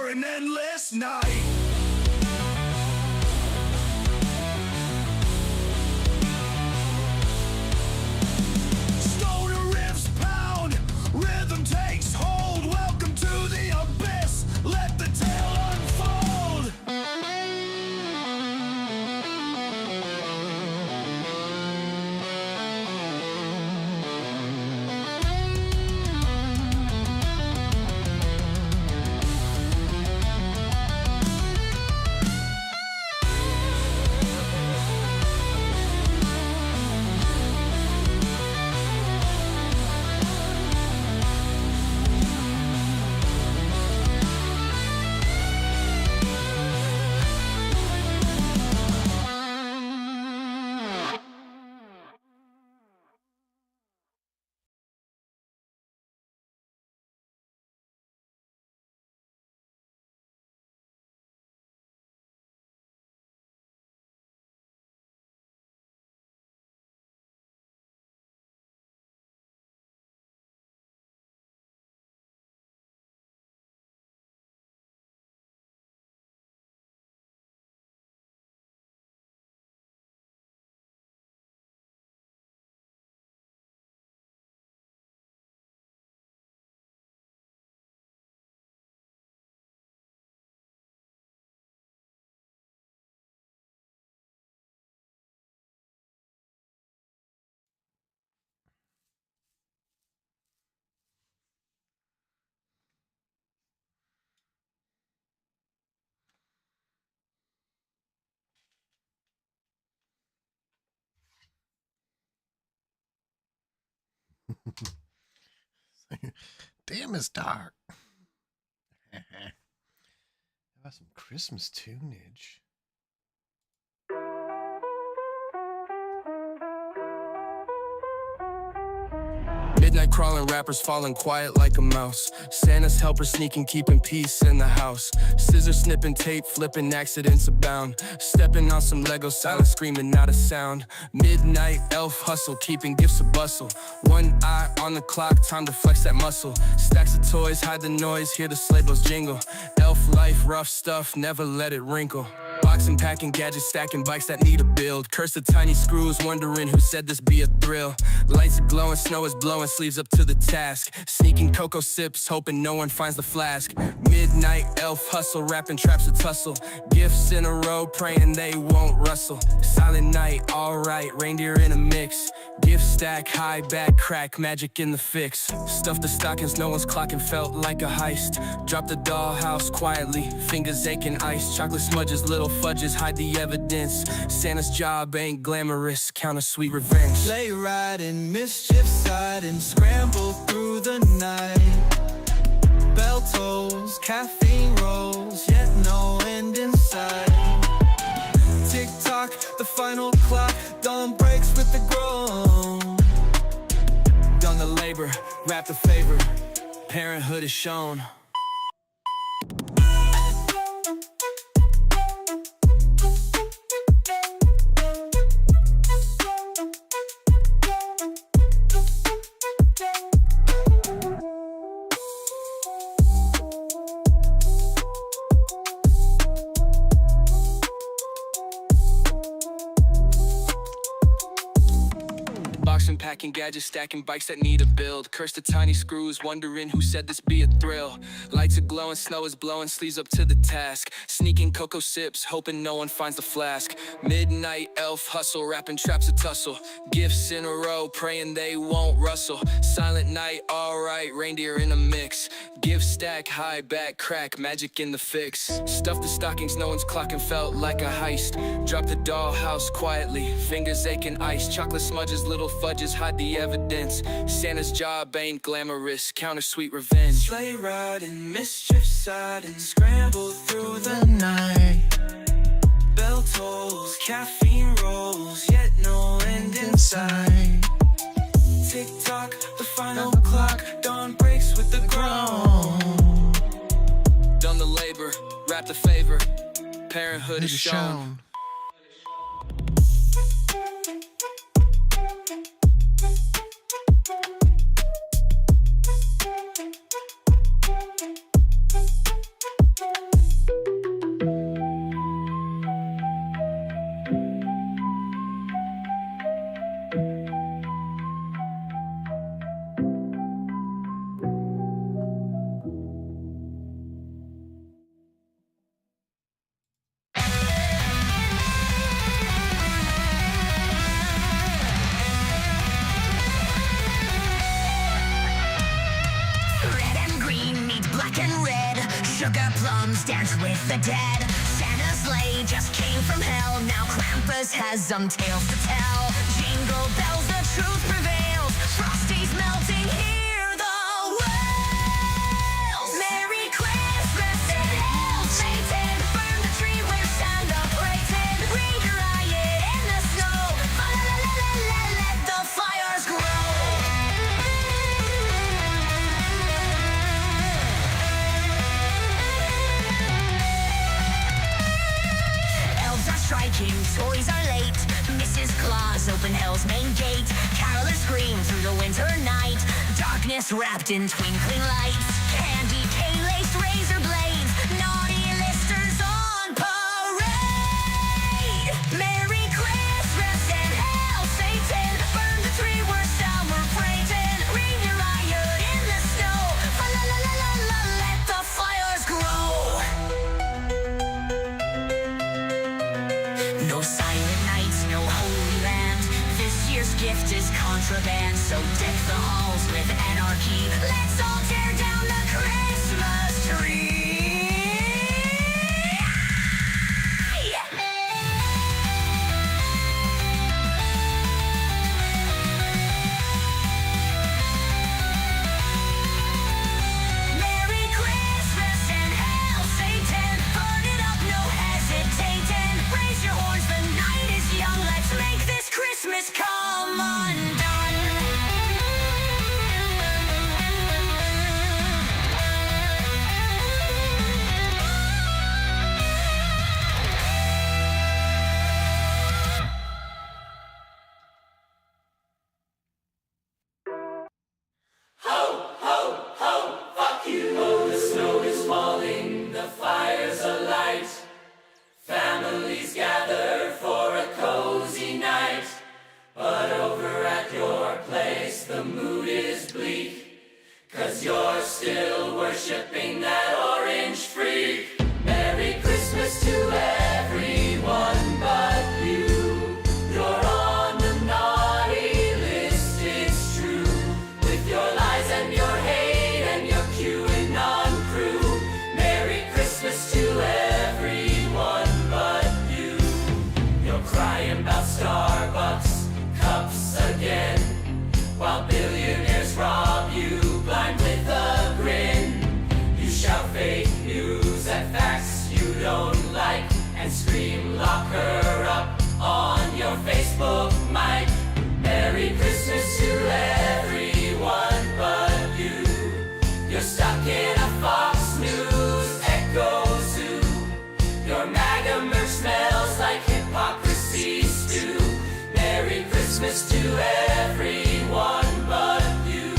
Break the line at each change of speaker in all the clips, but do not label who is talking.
for an endless night. Stoner riffs pound, rhythm takes hold. Welcome to the abyss, let the tale unfold.
Damn, it's dark. Have some Christmas tunage.
Midnight crawling, rappers falling quiet like a mouse. Santa's helper sneaking, keeping peace in the house. Scissors snipping, tape flipping, accidents abound. Stepping on some Lego, silent screaming, not a sound. Midnight elf hustle, keeping gifts a bustle. One eye on the clock, time to flex that muscle. Stacks of toys, hide the noise, hear the sleigh bells jingle. Elf life, rough stuff, never let it wrinkle. Boxing, packing, gadgets, stacking bikes that need a build. Curse the tiny screws, wondering who said this be a thrill. Lights are glowing, snow is blowing, sleeves up to the task. Sneaking cocoa sips, hoping no one finds the flask. Midnight elf hustle, rapping traps a tussle. Gifts in a row, praying they won't rustle. Silent night, alright, reindeer in a mix. Gift stack, high back, crack, magic in the fix. Stuff the stockings, no one's clocking, felt like a heist. Drop the dollhouse quietly, fingers aching ice. Chocolate smudges, little fudges, hide the evidence. Santa's job ain't glamorous, count a sweet revenge.
Sleigh riding, mischief siding, scramble through the night. Bell tolls, caffeine rolls, yet no end in sight. Tick tock, the final clock, dawn breaks with the groan.
Done the labor, wrapped the favor, parenthood is shown. Boxing, packing, gadgets, stacking bikes that need a build. Curse the tiny screws, wondering who said this be a thrill. Lights are glowing, snow is blowing, sleeves up to the task. Sneaking cocoa sips, hoping no one finds the flask. Midnight elf hustle, rapping traps a tussle. Gifts in a row, praying they won't rustle. Silent night, alright, reindeer in a mix. Gift stack, high back, crack, magic in the fix. Stuff the stockings, no one's clocking, felt like a heist. Drop the dollhouse quietly, fingers aching ice. Chocolate smudges, little fudges, hide the evidence. Santa's job ain't glamorous, count a sweet revenge.
Sleigh riding, mischief siding, scramble through the night. Bell tolls, caffeine rolls, yet no end in sight. Tick tock, the final clock, dawn breaks with the groan.
Done the labor, wrapped the favor, parenthood is shown.
the plums dance with the dead. Santa's sleigh just came from hell. Now Krampus has some tales to tell. Jingle bells, the truth prevails. Frosty's melting, hear the wails. Merry Christmas and hail Satan. Burn the tree where Santa prays in. Read your riot in the snow. Let the fires grow. Elves are striking, toys are late. Mrs. Claus opened hell's main gate. Carolers scream through the winter night. Darkness wrapped in twinkling lights. Candy cane-laced razor blades. Naughty listers on parade. Merry Christmas and hail Satan. Burn the tree where Summer prays in. Read your riot in the snow. Fa-la-la-la-la-la, let the fires grow. No silent nights, no holy land. This year's gift is contraband, so deck the halls with anarchy. Let's all tear down the Christmas tree. Merry Christmas and hail Satan. Burn it up, no hesitating. Raise your horns, the night is young. Let's make this Christmas come undone.
Families gather for a cozy night, but over at your place the mood is bleak, 'cause you're still worshipping that orange freak. Merry Christmas to everyone but you. You're on the naughty list, it's true, with your lies and your hate and your QAnon crew. Merry Christmas to everyone but you. You're crying about Starbucks cups again, while billionaires rob you blind with a grin. You shout fake news and facts you don't like, and scream lock her up on your Facebook mic. Merry Christmas to everyone but you. You're stuck in a Fox News echo zoo. Your MAGA merch smells like hypocrisy stew. Merry Christmas to everyone but you.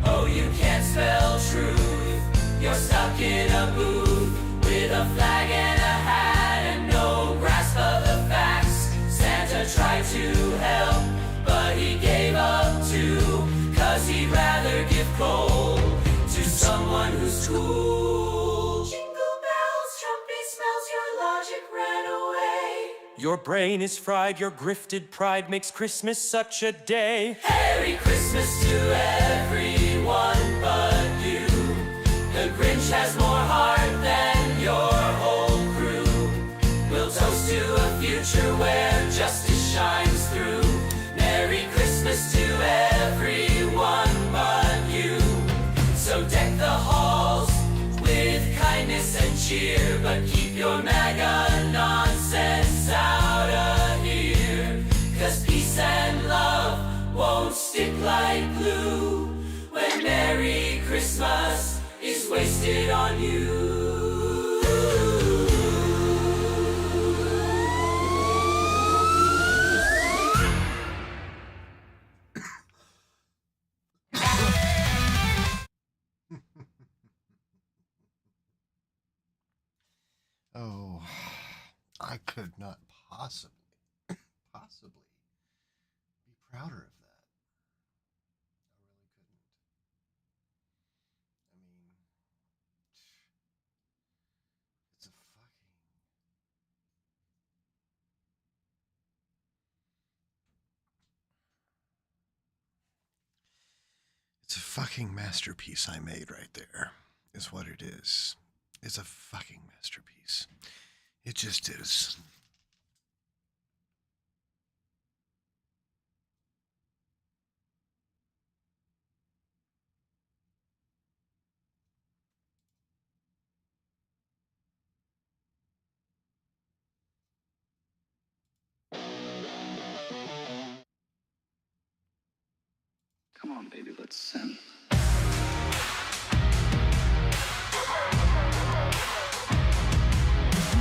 Oh, you can't spell truth. You're stuck in a booth with a flag and a hat and no grasp of the facts. Santa tried to help, but he gave up too, 'cause he'd rather give coal to someone who's cool. Jingle bells, trumpet smells, your logic ran away.
Your brain is fried, your grifted pride makes Christmas such a day.
Merry Christmas to everyone but you. The Grinch has more heart than your whole crew. We'll toast to a future where justice shines through. Merry Christmas to everyone but you. So deck the halls with kindness and cheer, but keep your MAGA nonsense out of here. 'Cause peace and love won't stick like glue when Merry Christmas is wasted on you.
Oh, I could not possibly be prouder of that. I really couldn't. I mean, it's a fucking masterpiece I made right there, is what it is. is a fucking masterpiece. It just is.
Come on, baby, let's send.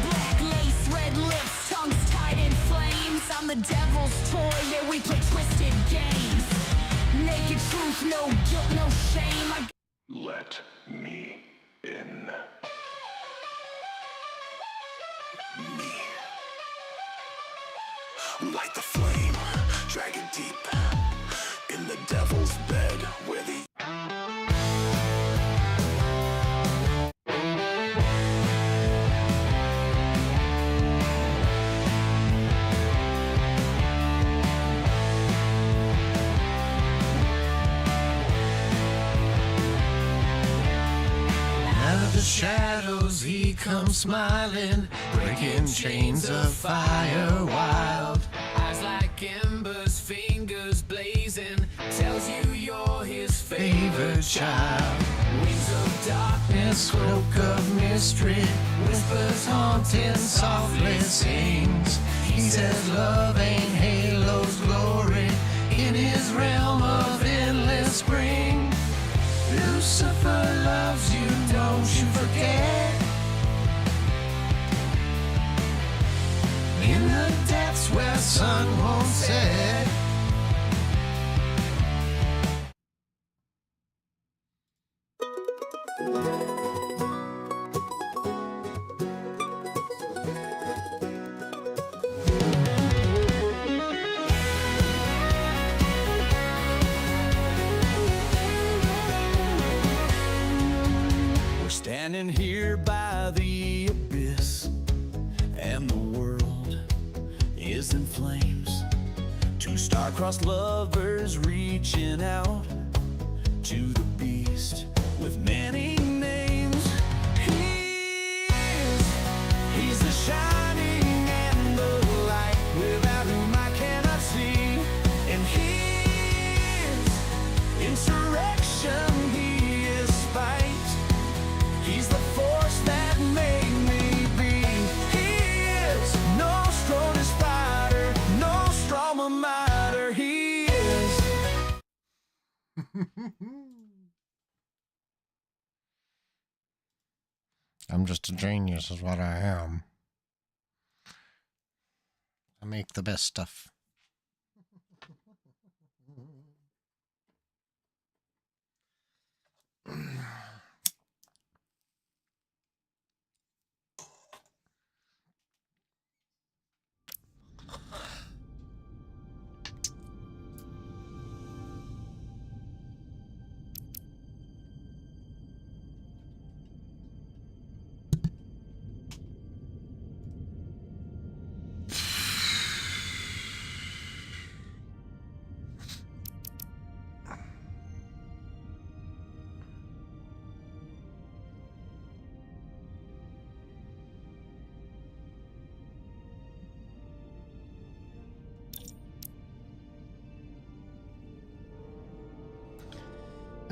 Black lace, red lips, tongues tied in flames. I'm the devil's toy, yeah, we play twisted games. Naked truth, no guilt, no shame.
Let me in. Me. Light the flame, drag it deep. In the devil's bed, where the
Out of the shadows he comes smiling, breaking chains of fire wild.
Eyes like embers, fingers blazing, tells you you're his
Favorite child,
Wings of darkness,
cloak of mystery, whispers haunting, softly sings. He says love ain't Halo's glory, in his realm of endless spring. Lucifer loves you, don't you forget. In the depths where sun won't set.
We're standing here by the abyss, and the world is in flames. Two star-crossed lovers reaching out to the beast with many names. He's the shining and the light, without whom I cannot see. And his insurrection, he is spite. He's the force that made me be. He is no strongest fighter, no stronger matter. He is.
I'm just a genius is what I am. I make the best stuff.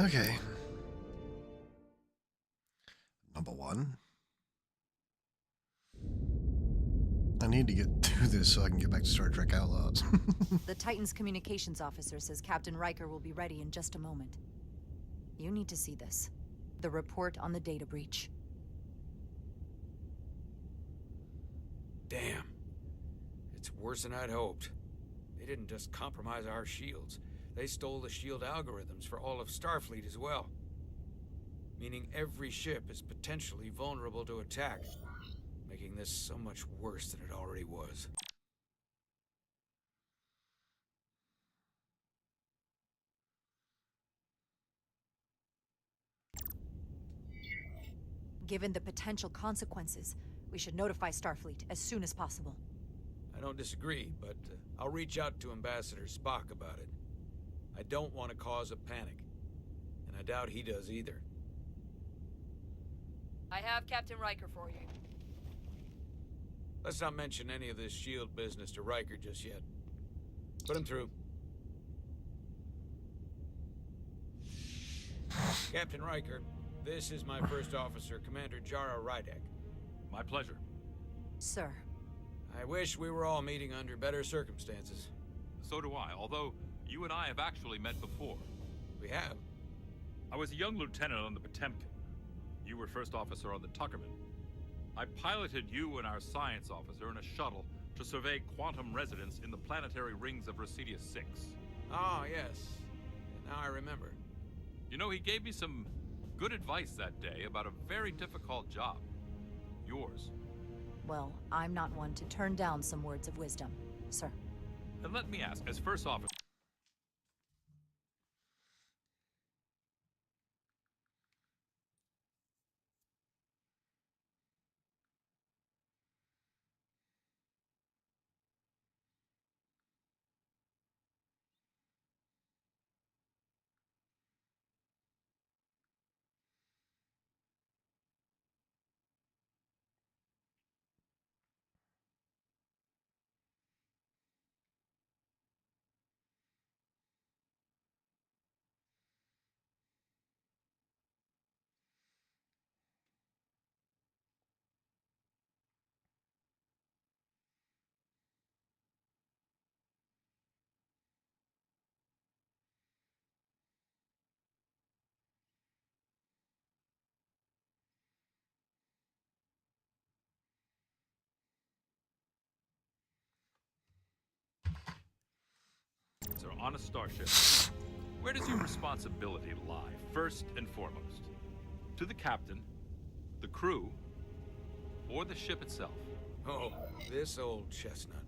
Okay. Number one. I need to get through this so I can get back to Star Trek Outlaws.
The Titan's communications officer says Captain Riker will be ready in just a moment. You need to see this. The report on the data breach.
Damn. It's worse than I'd hoped. They didn't just compromise our shields. They stole the shield algorithms for all of Starfleet as well. Meaning every ship is potentially vulnerable to attack, making this so much worse than it already was.
Given the potential consequences, we should notify Starfleet as soon as possible.
I don't disagree, but I'll reach out to Ambassador Spock about it. I don't want to cause a panic, and I doubt he does either.
I have Captain Riker for you.
Let's not mention any of this shield business to Riker just yet. Put him through. Captain Riker, this is my first officer, Commander Jara Rydek.
My pleasure.
Sir.
I wish we were all meeting under better circumstances.
So do I, although you and I have actually met before.
We have.
I was a young lieutenant on the Potemkin. You were first officer on the Tuckerman. I piloted you and our science officer in a shuttle to survey quantum resonance in the planetary rings of Residius 6.
Ah, yes. Now I remember.
You know, he gave me some good advice that day about a very difficult job. Yours.
Well, I'm not one to turn down some words of wisdom, sir.
And let me ask, as first officer... So on a starship, where does your responsibility lie, first and foremost? To the captain, the crew, or the ship itself?
Oh, this old chestnut.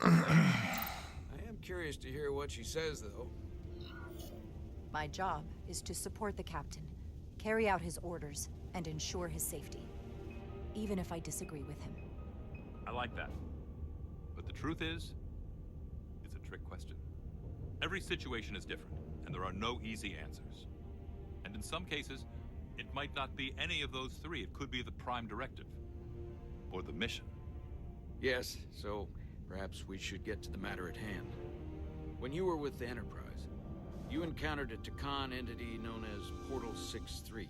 I am curious to hear what she says, though.
My job is to support the captain, carry out his orders, and ensure his safety. Even if I disagree with him.
I like that. But the truth is, it's a trick question. Every situation is different, and there are no easy answers. And in some cases, it might not be any of those three. It could be the prime directive. Or the mission.
Yes, so perhaps we should get to the matter at hand. When you were with the Enterprise, you encountered a Takan entity known as Portal 6-3.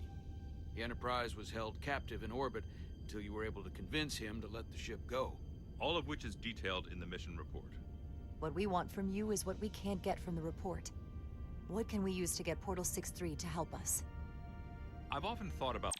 The Enterprise was held captive in orbit until you were able to convince him to let the ship go.
All of which is detailed in the mission report.
What we want from you is what we can't get from the report. What can we use to get Portal 6-3 to help us?
I've often thought about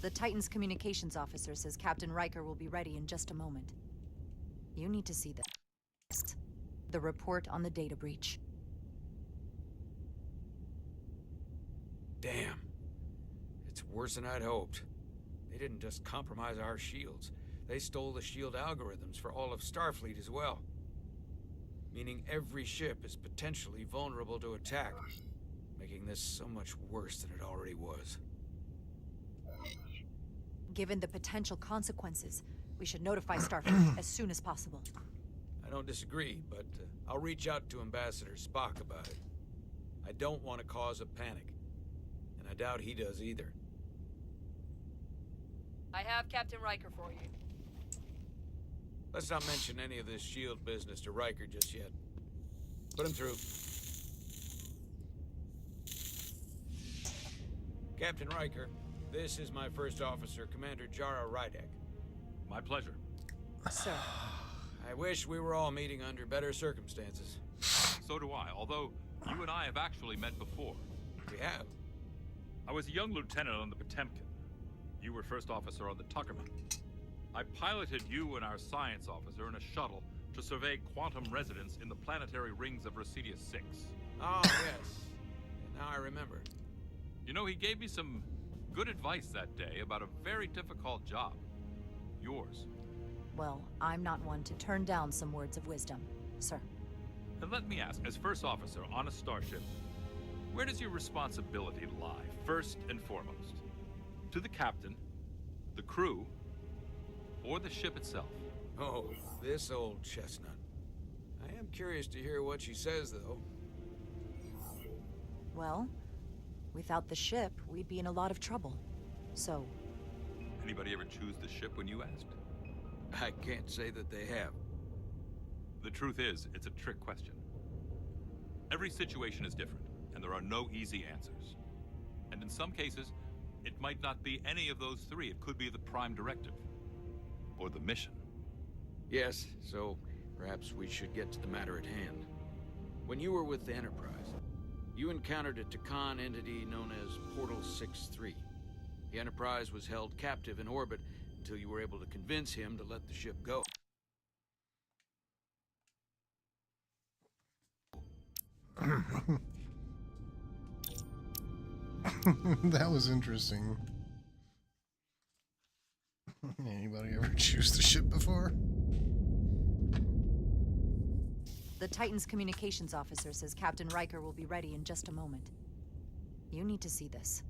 The Titan's communications officer says Captain Riker will be ready in just a moment. You need to see this. The report on the data breach.
Damn. It's worse than I'd hoped. They didn't just compromise our shields. They stole the shield algorithms for all of Starfleet as well. Meaning every ship is potentially vulnerable to attack, making this so much worse than it already was.
Given the potential consequences, we should notify Starfleet as soon as possible.
I don't disagree, but I'll reach out to Ambassador Spock about it. I don't want to cause a panic, and I doubt he does either.
I have Captain Riker for you.
Let's not mention any of this shield business to Riker just yet. Put him through. Captain Riker, this is my first officer, Commander Jara Rydek.
My pleasure.
Sir.
I wish we were all meeting under better circumstances.
So do I, although you and I have actually met before.
We have.
I was a young lieutenant on the Potemkin. You were first officer on the Tuckerman. I piloted you and our science officer in a shuttle to survey quantum resonance in the planetary rings of Residius 6.
Oh, yes. Now I remember.
You know, he gave me some good advice that day about a very difficult job. Yours.
Well, I'm not one to turn down some words of wisdom, sir.
And let me ask, as first officer on a starship, where does your responsibility lie, first and foremost? To the captain, the crew, or the ship itself?
Oh, this old chestnut. I am curious to hear what she says, though.
Well, without the ship, we'd be in a lot of trouble. So,
Anybody ever choose the ship when you asked?
I can't say that they have.
The truth is, it's a trick question. Every situation is different, and there are no easy answers. And in some cases, it might not be any of those three. It could be the prime directive. Or the mission.
Yes, so perhaps we should get to the matter at hand. When you were with the Enterprise, you encountered a Takan entity known as Portal 6-3. The Enterprise was held captive in orbit until you were able to convince him to let the ship go.
That was interesting. Anybody ever choose the ship before?
the Titan's communications officer says Captain Riker will be ready in just a moment. You need to see this.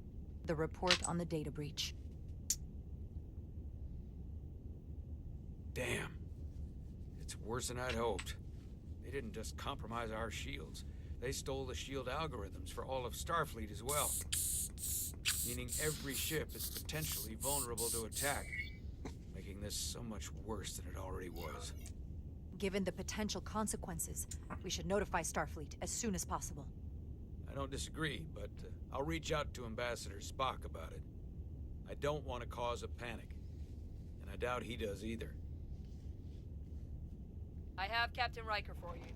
The report on the data breach.
Damn. It's worse than I'd hoped. They didn't just compromise our shields. They stole the shield algorithms for all of Starfleet as well. Meaning every ship is potentially vulnerable to attack. Making this so much worse than it already was.
Given the potential consequences, we should notify Starfleet as soon as possible.
I don't disagree, but I'll reach out to Ambassador Spock about it. I don't want to cause a panic. And I doubt he does either.
I have Captain Riker for you.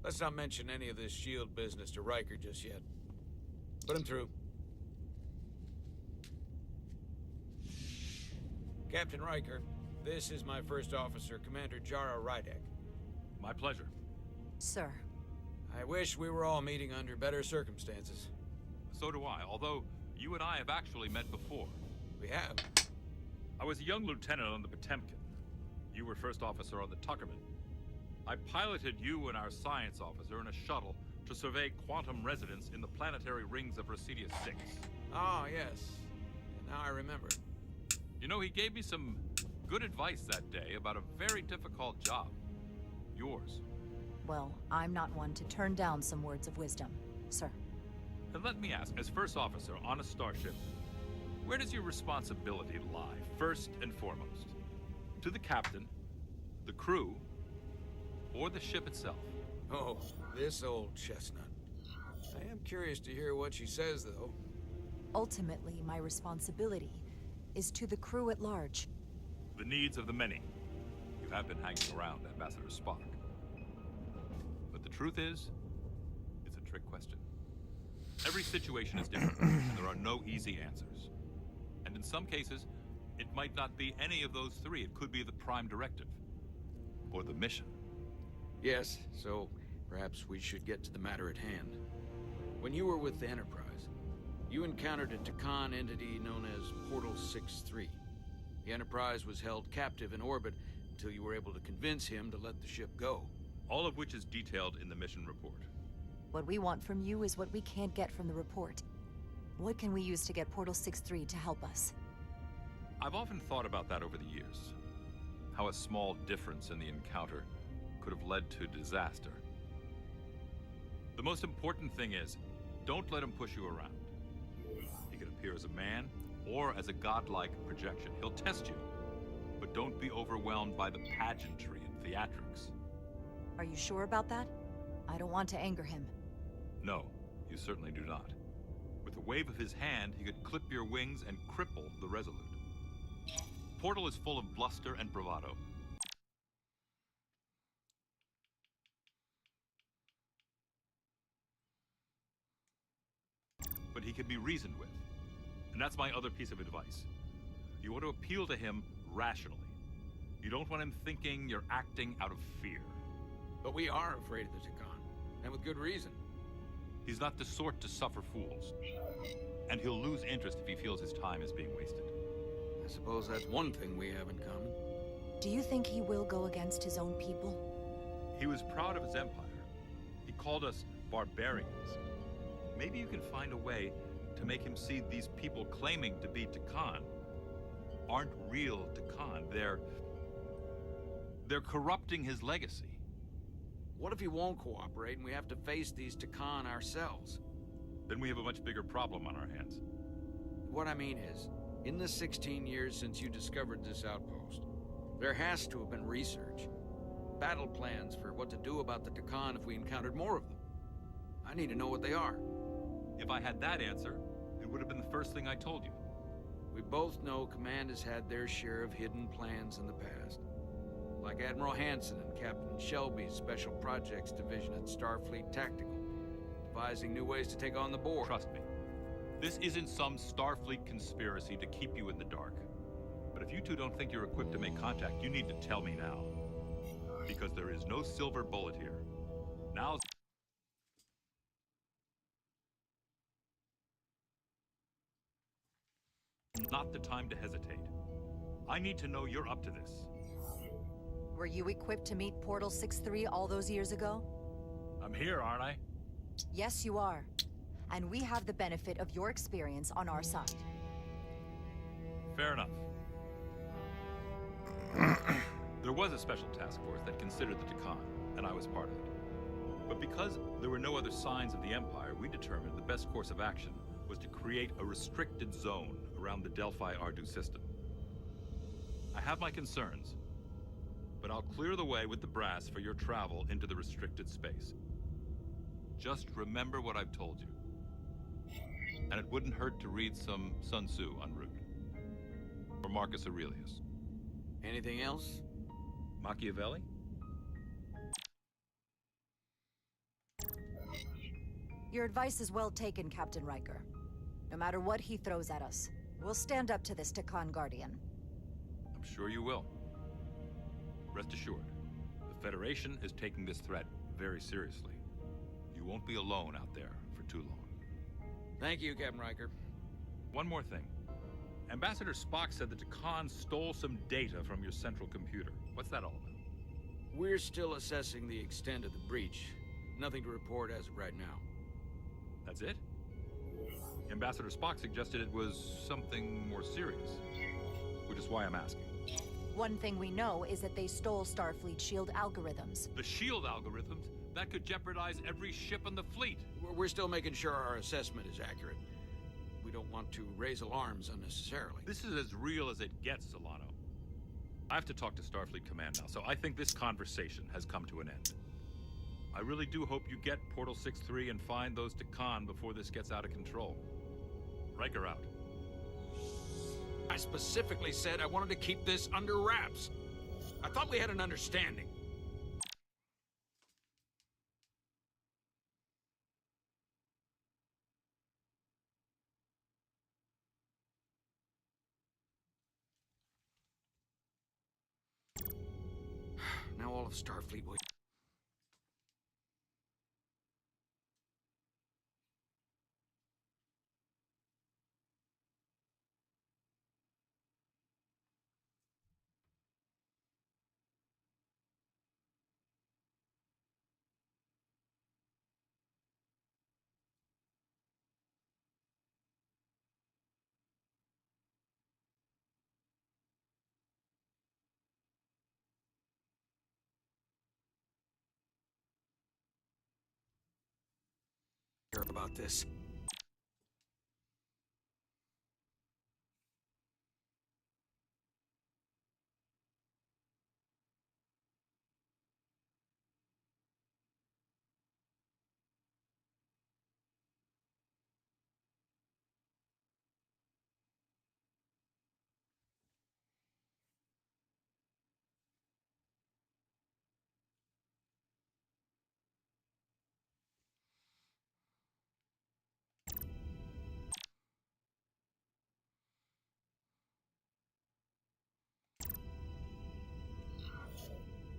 Let's not mention any of this shield business to Riker just yet. Put him through. Captain Riker, this is my first officer, Commander Jara Rydek.
My pleasure.
Sir.
I wish we were all meeting under better circumstances.
So do I, although you and I have actually met before.
We have.
I was a young lieutenant on the Potemkin. You were first officer on the Tuckerman. I piloted you and our science officer in a shuttle to survey quantum resonance in the planetary rings of Residius 6.
Oh, yes. Now I remember.
You know, he gave me some good advice that day about a very difficult job. Yours.
Well, I'm not one to turn down some words of wisdom, sir.
And let me ask, as first officer on a starship, where does your responsibility lie, first and foremost? To the captain, the crew, or the ship itself?
Oh, this old chestnut. I am curious to hear what she says, though.
Ultimately, my responsibility is to the crew at large.
The needs of the many. You have been hanging around Ambassador Spock. But the truth is, it's a trick question. Every situation is different, and there are no easy answers. And in some cases, it might not be any of those three. It could be the Prime Directive. Or the mission.
Yes, so perhaps we should get to the matter at hand. When you were with the Enterprise, you encountered a Takan entity known as Portal 6-3. The Enterprise was held captive in orbit until you were able to convince him to let the ship go.
All of which is detailed in the mission report.
What we want from you is what we can't get from the report. What can we use to get Portal 6-3 to help us?
I've often thought about that over the years. How a small difference in the encounter could have led to disaster. The most important thing is, don't let him push you around. He can appear as a man or as a godlike projection. He'll test you, but don't be overwhelmed by the pageantry and theatrics.
Are you sure about that? I don't want to anger him.
No, you certainly do not. With a wave of his hand, he could clip your wings and cripple the Resolute. Portal is full of bluster and bravado. But he can be reasoned with. And that's my other piece of advice. You want to appeal to him rationally. You don't want him thinking you're acting out of fear.
But we are afraid of the Takan, and with good reason.
He's not the sort to suffer fools. And he'll lose interest if he feels his time is being wasted.
I suppose that's one thing we have in common.
Do you think he will go against his own people?
He was proud of his empire. He called us barbarians. Maybe you can find a way to make him see these people claiming to be Takan aren't real Takan. They're corrupting his legacy.
What if he won't cooperate and we have to face these Takan ourselves?
Then we have a much bigger problem on our hands.
What I mean is, in the 16 years since you discovered this outpost, there has to have been research. Battle plans for what to do about the Takan if we encountered more of them. I need to know what they are.
If I had that answer, it would have been the first thing I told you.
We both know Command has had their share of hidden plans in the past. Like Admiral Hansen and Captain Shelby's Special Projects Division at Starfleet Tactical, devising new ways to take on the Borg.
Trust me, this isn't some Starfleet conspiracy to keep you in the dark. But if you two don't think you're equipped to make contact, you need to tell me now. Because there is no silver bullet here. Now's not the time to hesitate. I need to know you're up to this.
Were you equipped to meet Portal 6-3 all those years ago?
I'm here, aren't I?
Yes, you are. And we have the benefit of your experience on our side.
Fair enough. There was a special task force that considered the Takan, and I was part of it. But because there were no other signs of the Empire, we determined the best course of action was to create a restricted zone around the Delphi-Ardu system. I have my concerns, but I'll clear the way with the brass for your travel into the restricted space. Just remember what I've told you. And it wouldn't hurt to read some Sun Tzu en route. Or Marcus Aurelius.
Anything else?
Machiavelli?
Your advice is well taken, Captain Riker. No matter what he throws at us, we'll stand up to this Takan Guardian.
I'm sure you will. Rest assured, the Federation is taking this threat very seriously. You won't be alone out there for too long.
Thank you, Captain Riker.
One more thing. Ambassador Spock said that Takan stole some data from your central computer. What's that all about?
We're still assessing the extent of the breach. Nothing to report as of right now.
That's it? Ambassador Spock suggested it was something more serious, which is why I'm asking.
One thing we know is that they stole Starfleet shield algorithms.
The shield algorithms? That could jeopardize every ship in the fleet.
We're still making sure our assessment is accurate. We don't want to raise alarms unnecessarily.
This is as real as it gets, Solano. I have to talk to Starfleet Command now, so I think this conversation has come to an end. I really do hope you get Portal 6-3 and find those Takan before this gets out of control. Riker out.
I specifically said I wanted to keep this under wraps. I thought we had an understanding. Now all of Starfleet will... hear about this.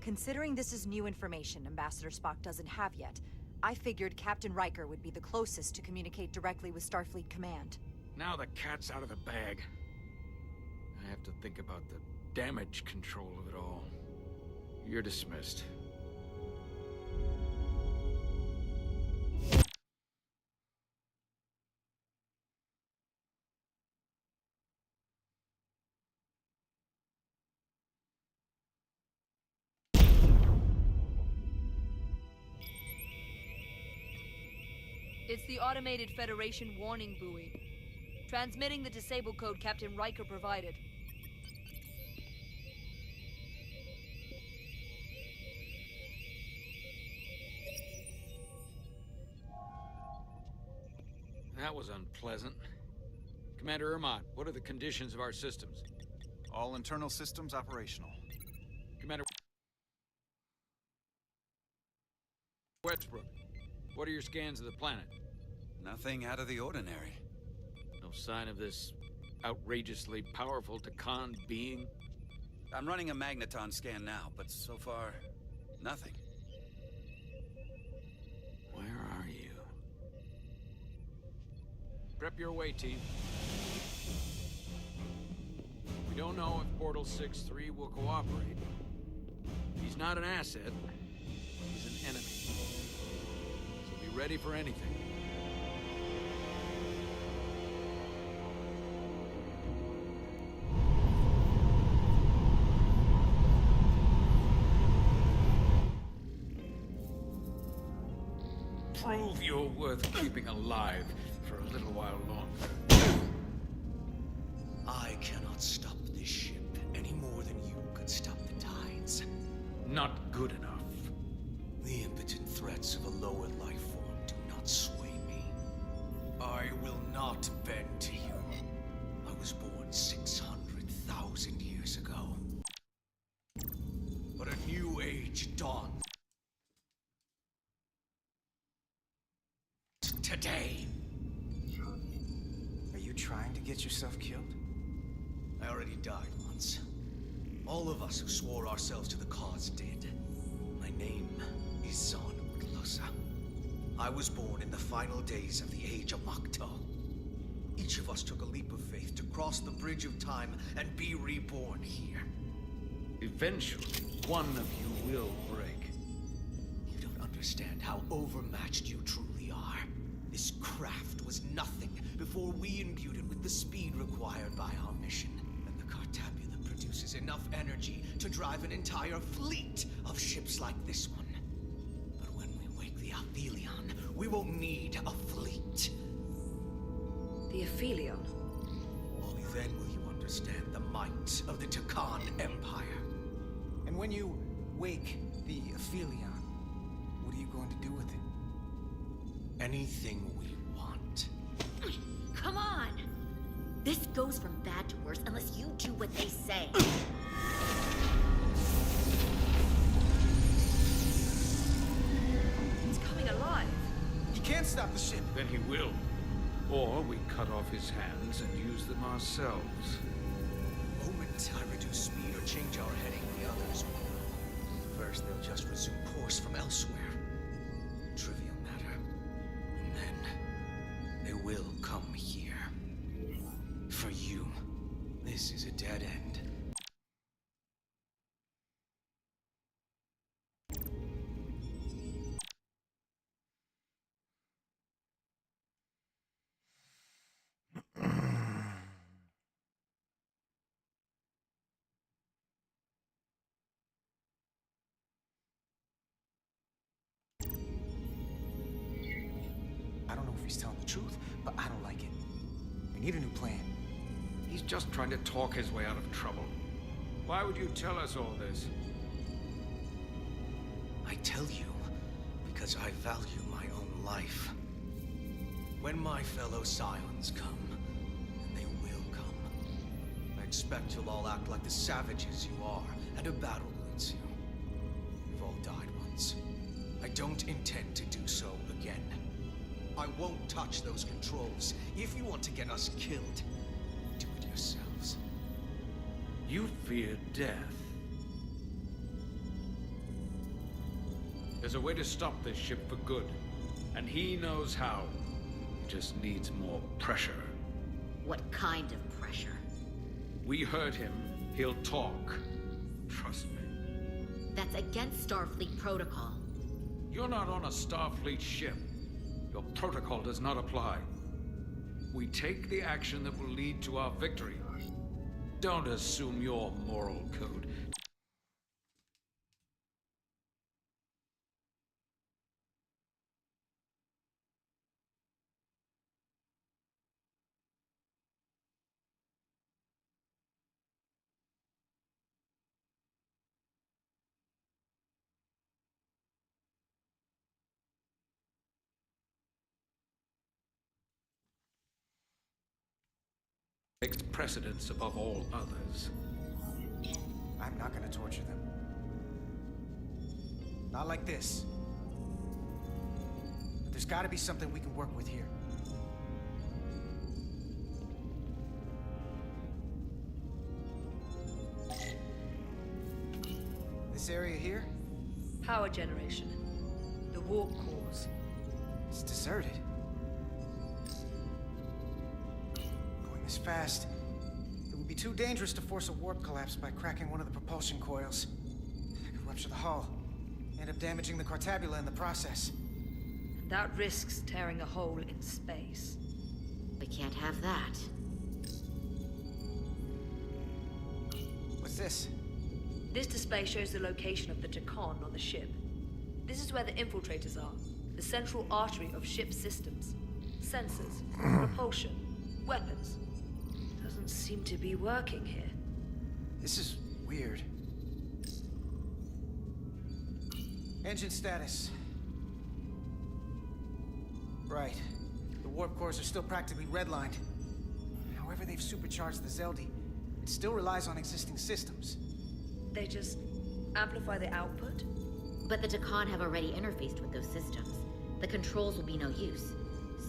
Considering this is new information Ambassador Spock doesn't have yet, I figured Captain Riker would be the closest to communicate directly with Starfleet Command.
Now the cat's out of the bag. I have to think about the damage control of it all. You're dismissed.
It's the automated Federation warning buoy. Transmitting the disable code Captain Riker provided.
That was unpleasant. Commander Ermont, what are the conditions of our systems?
All internal systems operational.
Commander Westbrook, what are your scans of the planet?
Nothing out of the ordinary.
No sign of this outrageously powerful Takan being?
I'm running a magneton scan now, but so far, nothing.
Where are you? Prep your way, team. We don't know if Portal 6-3 will cooperate. He's not an asset. He's an enemy. So be ready for anything. Prove you're worth keeping alive for a little while longer.
I cannot stop this ship any more than you could stop the tides.
Not good enough.
The impotent threats of a lower life form do not sway me. I will not bend to you. I was born 600,000 years ago. But a new age dawned. Today.
Are you trying to get yourself killed?
I already died once. All of us who swore ourselves to the cause did. My name is Zon Utlosa. I was born in the final days of the Age of Makto. Each of us took a leap of faith to cross the bridge of time and be reborn here.
Eventually, one of you will break.
You don't understand how overmatched you truly are. This craft was nothing before we imbued it with the speed required by our mission. And the Cartabula produces enough energy to drive an entire fleet of ships like this one. But when we wake the Aphelion, we won't need a fleet.
The Aphelion?
Only then will you understand the might of the Takan Empire.
And when you wake the Aphelion, what are you going to do with it?
Anything we want.
Come on! This goes from bad to worse unless you do what they say.
He's coming alive.
He can't stop the ship.
Then he will. Or we cut off his hands and use them ourselves.
The moment I reduce speed or change our heading, the others will know.
First, they'll just resume course from elsewhere. Trivial matter. And then they will come here. For you, this is a dead end. I don't know if he's telling the truth, but I don't like it. We need a new plan.
He's just trying to talk his way out of trouble. Why would you tell us all this?
I tell you because I value my own life. When my fellow Scions come, and they will come, I expect you'll all act like the savages you are, and a battle will ensue. We've all died once. I don't intend to do so again. I won't touch those controls. If you want to get us killed, do it yourselves.
You fear death. There's a way to stop this ship for good, and he knows how. He just needs more pressure.
What kind of pressure?
We heard him. He'll talk. Trust me.
That's against Starfleet protocol.
You're not on a Starfleet ship. Your protocol does not apply. We take the action that will lead to our victory. Don't assume your moral code. Takes precedence above all others.
I'm not gonna torture them. Not like this. But there's gotta be something we can work with here. This area here?
Power generation. The warp cores.
It's deserted. Going this fast, it would be too dangerous to force a warp collapse by cracking one of the propulsion coils. I could rupture the hull, end up damaging the Cartabula in the process.
And that risks tearing a hole in space.
We can't have that.
What's this?
This display shows the location of the Tacon on the ship. This is where the infiltrators are, the central artery of ship systems. Sensors, propulsion, weapons. Doesn't seem to be working here.
This is weird. Engine status. Right. The warp cores are still practically redlined. However they've supercharged the Zeldi, it still relies on existing systems.
They just amplify the output?
But the Tacon have already interfaced with those systems. The controls will be no use.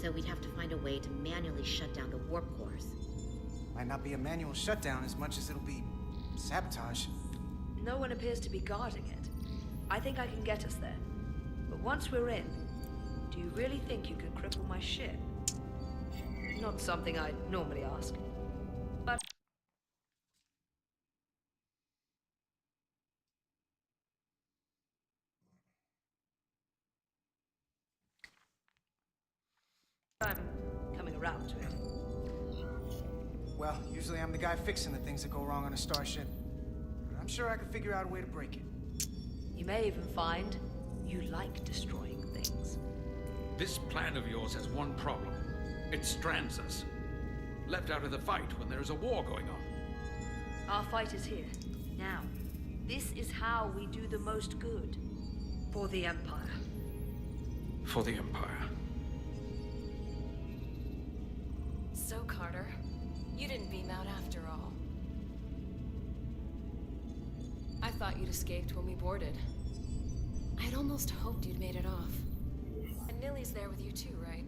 So we'd have to find a way to manually shut down the warp cores.
Might not be a manual shutdown as much as it'll be sabotage.
No one appears to be guarding it. I think I can get us there. But once we're in, do you really think you could cripple my ship? Not something I'd normally ask. But I'm coming around to it.
Well, usually I'm the guy fixing the things that go wrong on a starship. But I'm sure I could figure out a way to break it.
You may even find you like destroying things.
This plan of yours has one problem. It strands us. Left out of the fight when there is a war going on.
Our fight is here, now. This is how we do the most good. For the Empire.
For the Empire.
So, Carter, you didn't beam out after all. I thought you'd escaped when we boarded. I'd almost hoped you'd made it off. And Nilly's there with you too, right?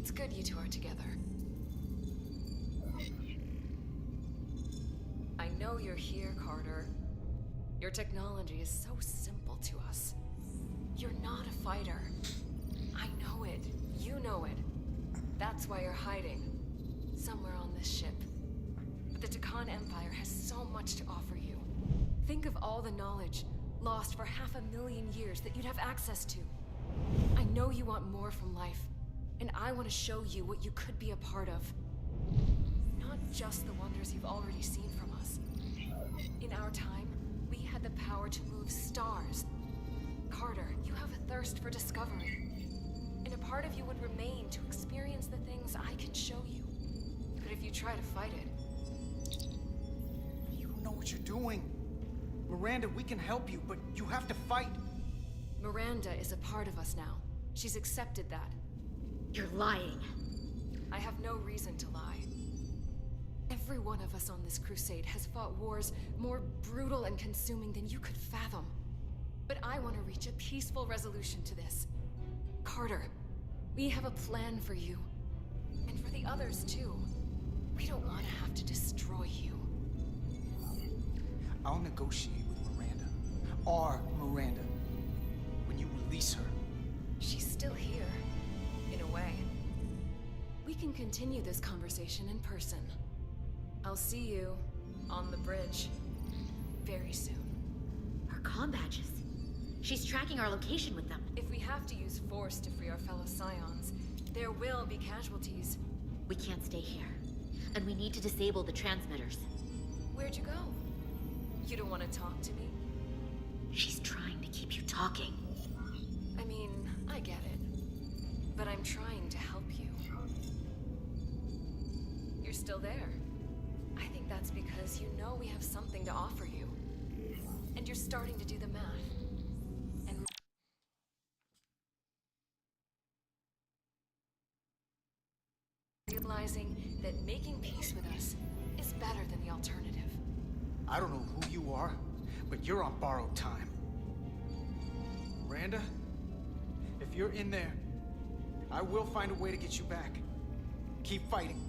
It's good you two are together. I know you're here, Carter. Your technology is so simple to us. You're not a fighter. I know it. You know it. That's why you're hiding. Somewhere on this ship. But the Takan Empire has so much to offer you. Think of all the knowledge lost for 500,000 years that you'd have access to. I know you want more from life, and I want to show you what you could be a part of. Not just the wonders you've already seen from us. In our time, we had the power to move stars. Carter, you have a thirst for discovery. And a part of you would remain to experience the things I can show you. But if you try to fight it...
You don't know what you're doing. Miranda, we can help you, but you have to fight.
Miranda is a part of us now. She's accepted that.
You're lying.
I have no reason to lie. Every one of us on this crusade has fought wars more brutal and consuming than you could fathom. But I want to reach a peaceful resolution to this. Carter, we have a plan for you. And for the others, too. We don't want to have to destroy you.
I'll negotiate with Miranda. Our Miranda. When you release her.
She's still here, in a way. We can continue this conversation in person. I'll see you on the bridge very soon.
Our comm badges. She's tracking our location with them.
If we have to use force to free our fellow Scions, there will be casualties.
We can't stay here. And we need to disable the transmitters.
Where'd you go? You don't want to talk to me?
She's trying to keep you talking.
I mean, I get it. But I'm trying to help you. You're still there. I think that's because you know we have something to offer you. And you're starting to do the math. And realizing that making peace with us is better than the alternative.
I don't know who you are, but you're on borrowed time. Miranda, if you're in there, I will find a way to get you back. Keep fighting.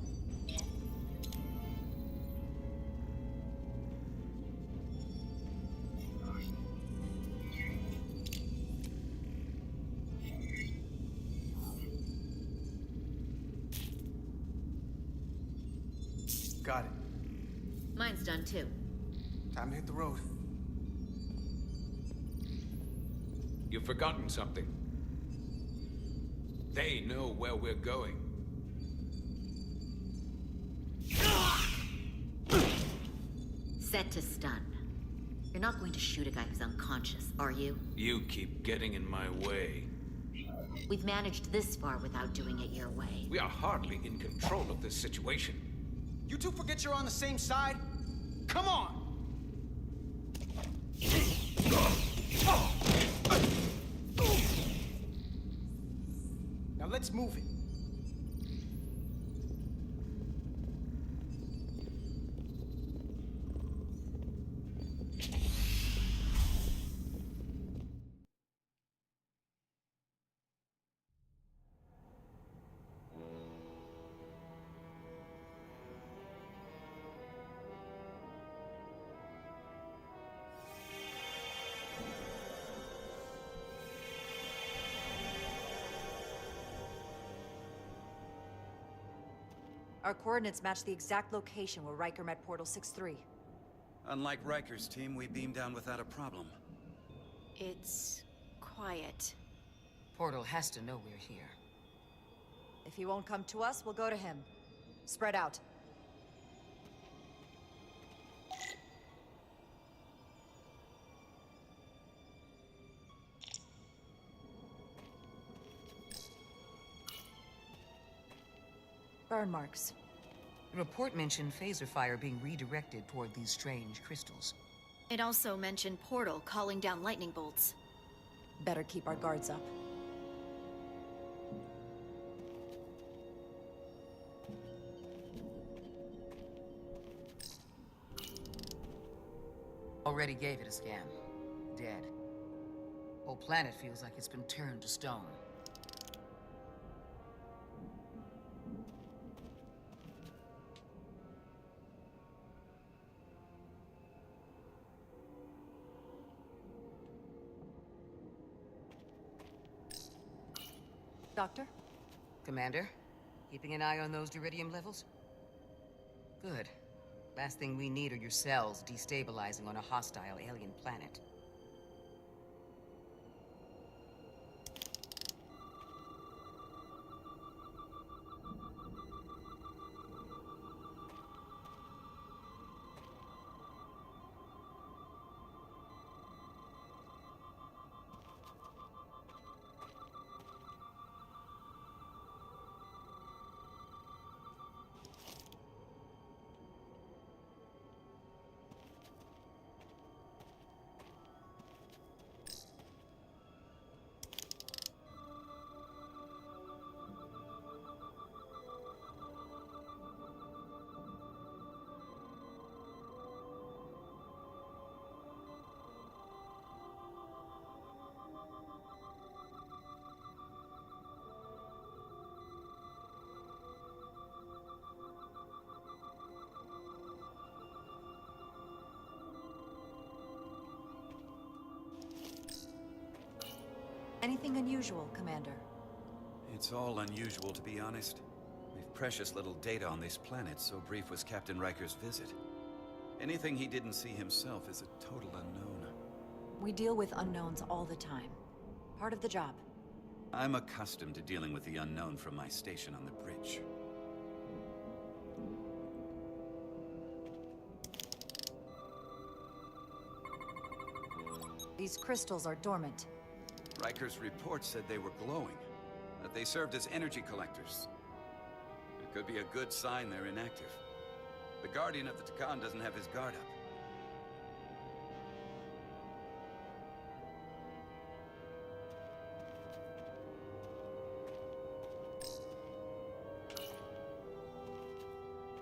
Got it.
Mine's done too.
Time to hit the road.
You've forgotten something. They know where we're going.
Set to stun. You're not going to shoot a guy who's unconscious, are you?
You keep getting in my way.
We've managed this far without doing it your way.
We are hardly in control of this situation.
You two forget you're on the same side? Come on! Now let's move it.
Our coordinates match the exact location where Riker met Portal 6-3.
Unlike Riker's team, we beamed down without a problem.
It's quiet.
Portal has to know we're here.
If he won't come to us, we'll go to him. Spread out. Burn marks.
The report mentioned phaser fire being redirected toward these strange crystals.
It also mentioned Portal calling down lightning bolts.
Better keep our guards up.
Already gave it a scan. Dead. Whole planet feels like it's been turned to stone.
Doctor?
Commander, keeping an eye on those iridium levels? Good. Last thing we need are your cells destabilizing on a hostile alien planet.
Anything unusual, Commander?
It's all unusual, to be honest. We've precious little data on this planet, so brief was Captain Riker's visit. Anything he didn't see himself is a total unknown.
We deal with unknowns all the time. Part of the job.
I'm accustomed to dealing with the unknown from my station on the bridge.
These crystals are dormant.
Riker's report said they were glowing, that they served as energy collectors. It could be a good sign they're inactive. The Guardian of the Takan doesn't have his guard up.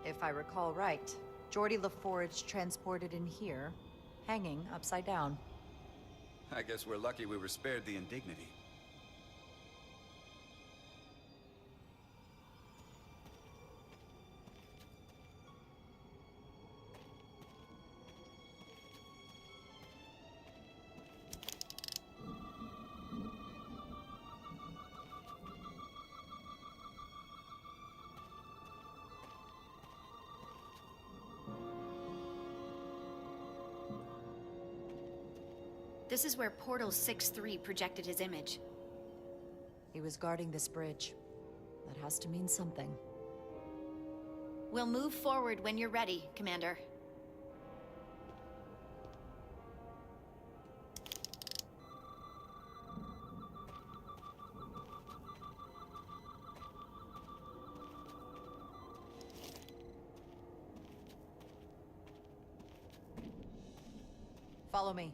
If I recall right, Geordi LaForge transported in here, hanging upside down.
I guess we're lucky we were spared the indignity.
This is where Portal 6-3 projected his image.
He was guarding this bridge. That has to mean something.
We'll move forward when you're ready, Commander.
Follow me.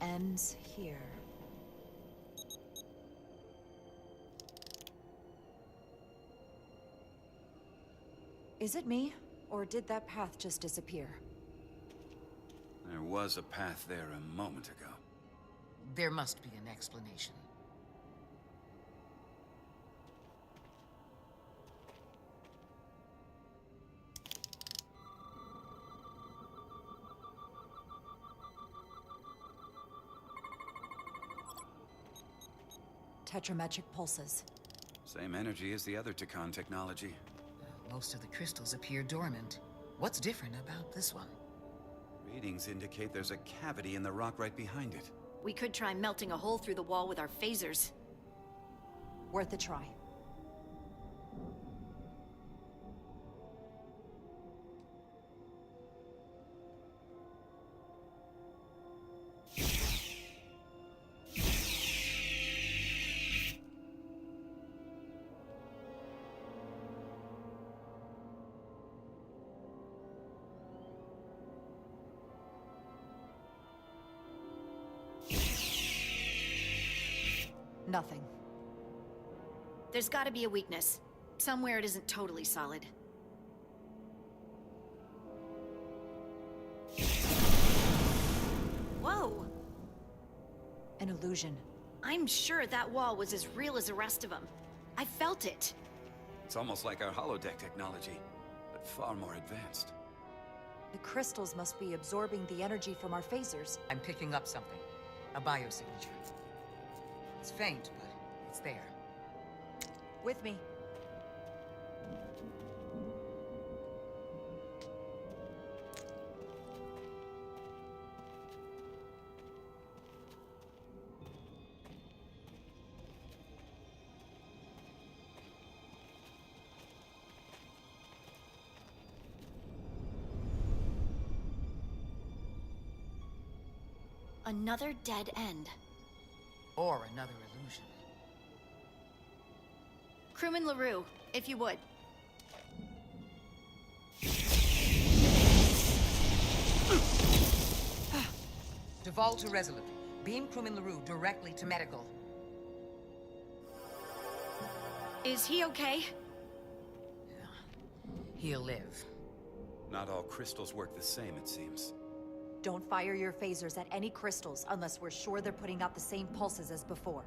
Ends here. Is it me, or did that path just disappear?
There was a path there a moment ago.
There must be an explanation.
Tetrametric pulses.
Same energy as the other Takan technology.
Most of the crystals appear dormant. What's different about this one?
Readings indicate there's a cavity in the rock right behind it.
We could try melting a hole through the wall with our phasers.
Worth a try. Nothing.
There's gotta be a weakness. Somewhere it isn't totally solid. Whoa!
An illusion.
I'm sure that wall was as real as the rest of them. I felt it.
It's almost like our holodeck technology, but far more advanced.
The crystals must be absorbing the energy from our phasers.
I'm picking up something. A biosignature. It's faint, but it's there.
With me.
Another dead end.
Or another illusion.
Crewman LaRue, if you would.
Devolve to Resolute. Beam Crewman LaRue directly to medical.
Is he okay?
He'll live.
Not all crystals work the same, it seems.
Don't fire your phasers at any crystals unless we're sure they're putting out the same pulses as before.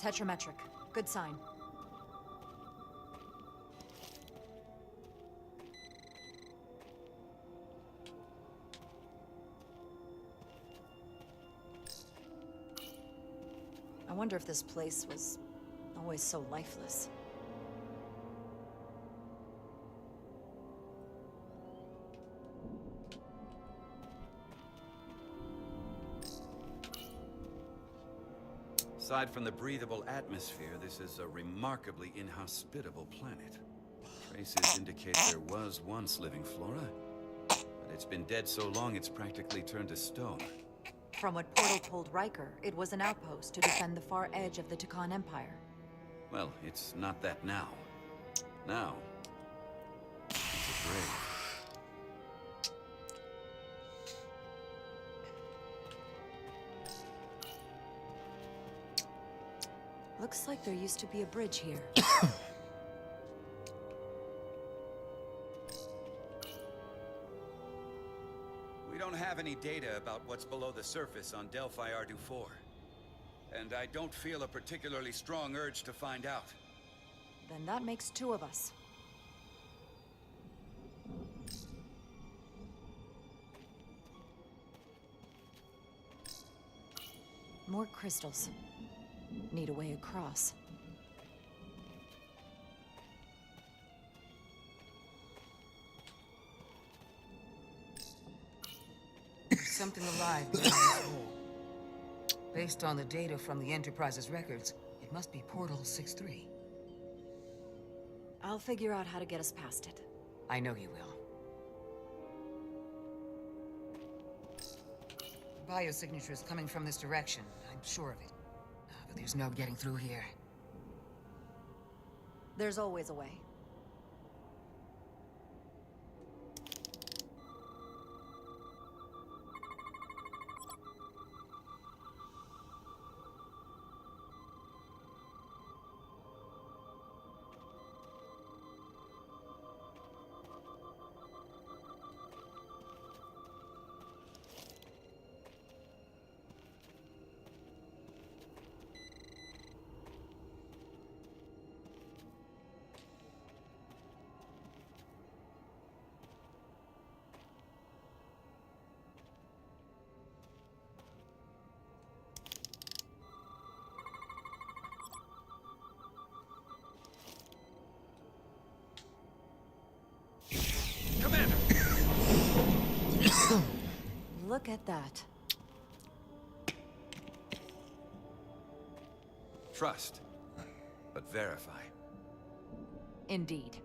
Tetrametric. Good sign. I wonder if this place was always so lifeless.
Aside from the breathable atmosphere, this is a remarkably inhospitable planet. Traces indicate there was once living flora, but it's been dead so long it's practically turned to stone.
From what Portal told Riker, it was an outpost to defend the far edge of the Takan Empire.
Well, it's not that now. Now, it's a grave.
Looks like there used to be a bridge here.
We don't have any data about what's below the surface on Delphi Ardu 4. And I don't feel a particularly strong urge to find out.
Then that makes two of us. More crystals. Need a way across.
There's something alive behind this hole. Based on the data from the Enterprise's records, it must be Portal 6-3.
I'll figure out how to get us past it.
I know you will. The biosignature is coming from this direction. I'm sure of it. But there's no getting through here.
There's always a way. Look at that.
Trust, but verify.
Indeed.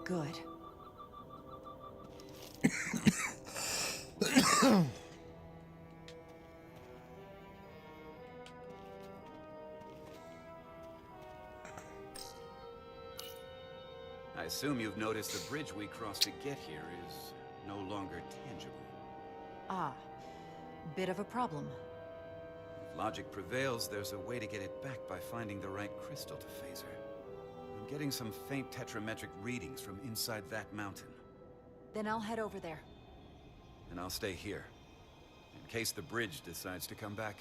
Good.
I assume you've noticed the bridge we crossed to get here is no longer tangible.
Ah. Bit of a problem.
If logic prevails, there's a way to get it back by finding the right crystal to phaser. I'm getting some faint tetrametric readings from inside that mountain.
Then I'll head over there.
And I'll stay here, in case the bridge decides to come back.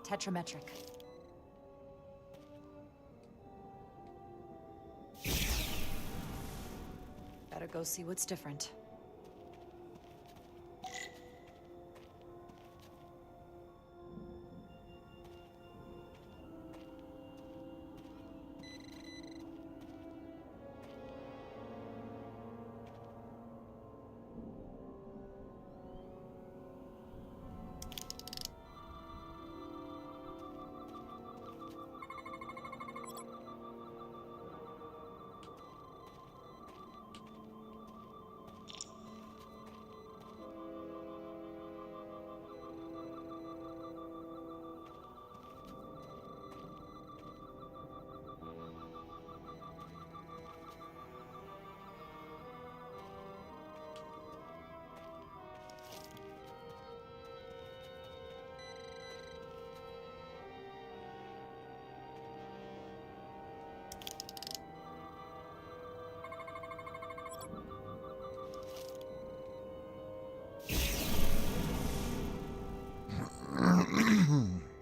Tetrametric. Better go see what's different.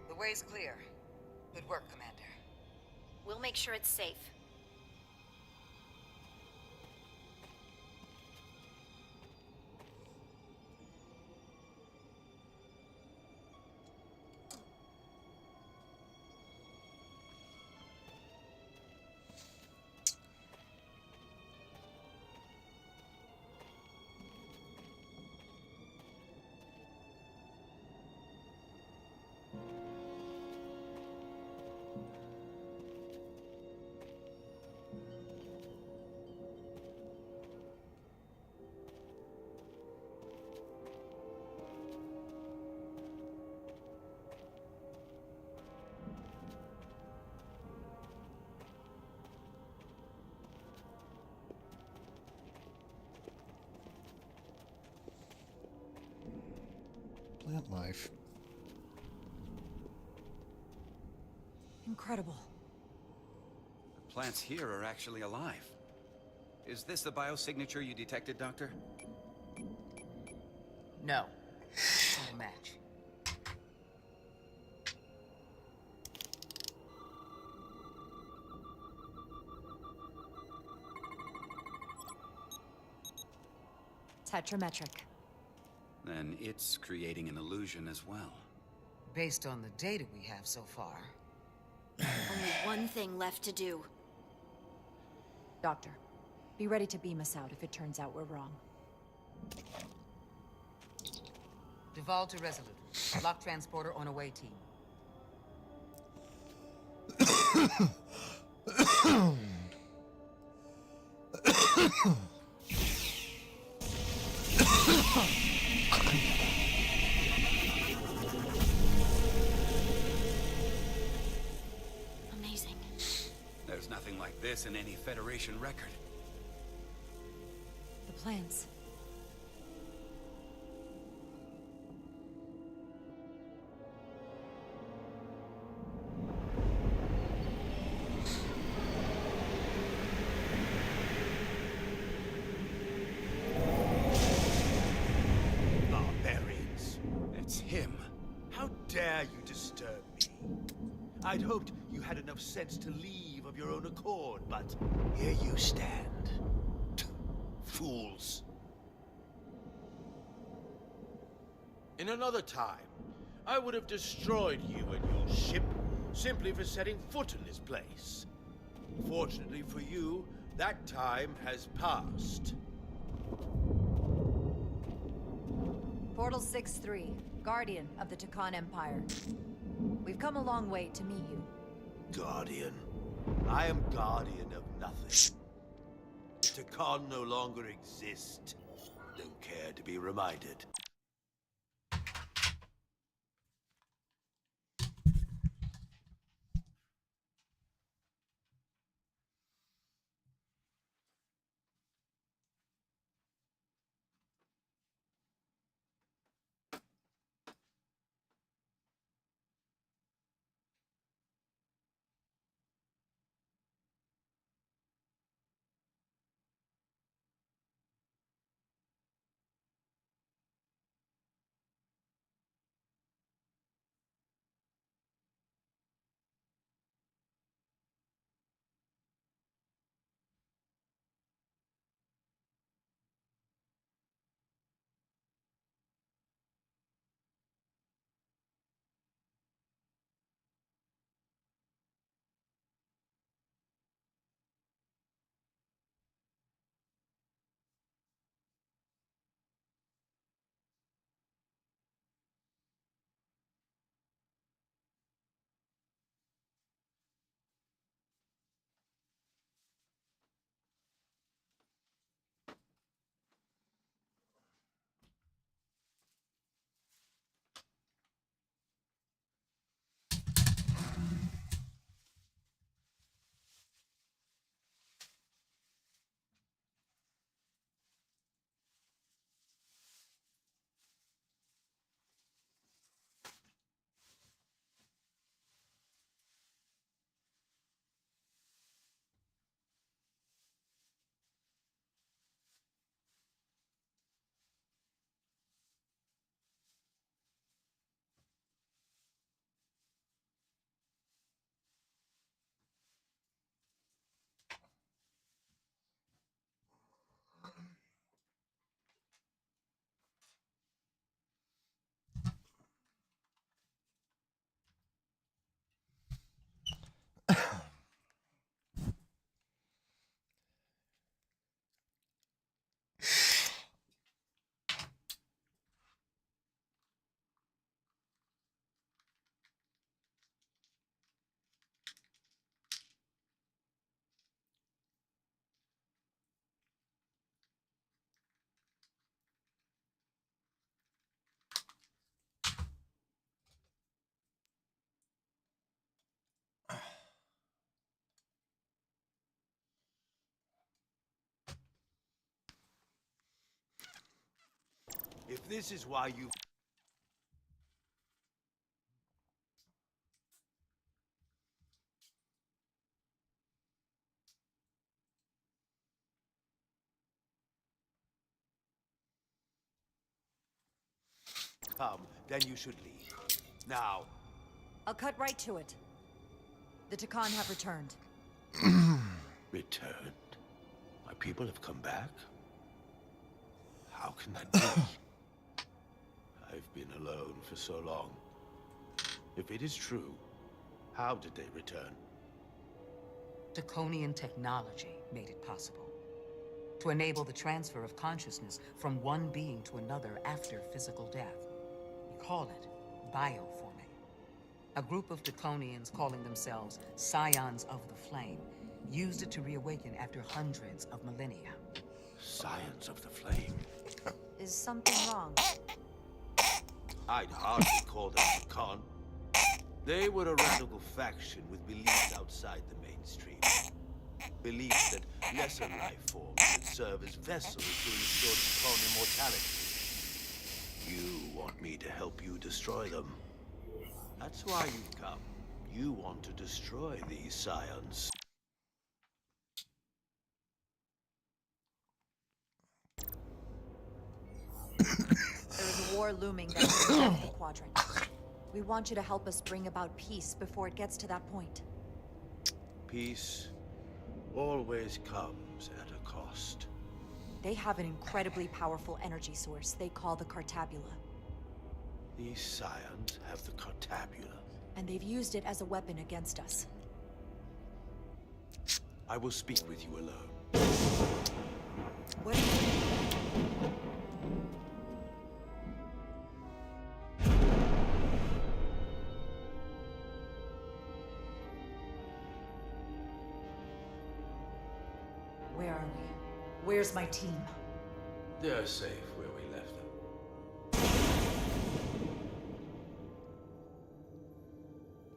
The way's clear. Good work, Commander.
We'll make sure it's safe.
plant life.
Incredible.
The plants here are actually alive. Is this the biosignature you detected, Doctor?
No. Not a match.
Tetrametric.
Then it's creating an illusion as well.
Based on the data we have so far.
Only one thing left to do.
Doctor, be ready to beam us out if it turns out we're wrong.
Duval to Resolute. Lock transporter on away team.
Amazing.
There's nothing like this in any Federation record.
The plans.
Barbarians.
It's him.
How dare you disturb me? I'd hoped you had enough sense to leave of your own accord, but here you stand. Fools. In another time, I would have destroyed you and your ship simply for setting foot in this place. Fortunately for you, that time has passed.
Portal 6-3, Guardian of the Takan Empire. We've come a long way to meet you.
Guardian? I am guardian of nothing. The Takan no longer exist. Don't care to be reminded. If this is why you come, then you should leave. Now.
I'll cut right to it. The Takan have returned.
Returned? My people have come back? How can that be? I've been alone for so long. If it is true, how did they return?
Draconian technology made it possible. To enable the transfer of consciousness from one being to another after physical death. We call it bioforming. A group of Draconians calling themselves Scions of the Flame used it to reawaken after hundreds of millennia.
Scions of the Flame?
Is something wrong?
I'd hardly call them Takan. They were a radical faction with beliefs outside the mainstream. Beliefs that lesser life forms should serve as vessels to ensure Takan immortality. You want me to help you destroy them. That's why you've come. You want to destroy these scions.
There is a war looming that's in the quadrant. We want you to help us bring about peace before it gets to that point.
Peace always comes at a cost.
They have an incredibly powerful energy source they call the Cartabula.
These scions have the Cartabula.
And they've used it as a weapon against us.
I will speak with you alone.
What do you mean? Where are we? Where's my team?
They're safe where we left them.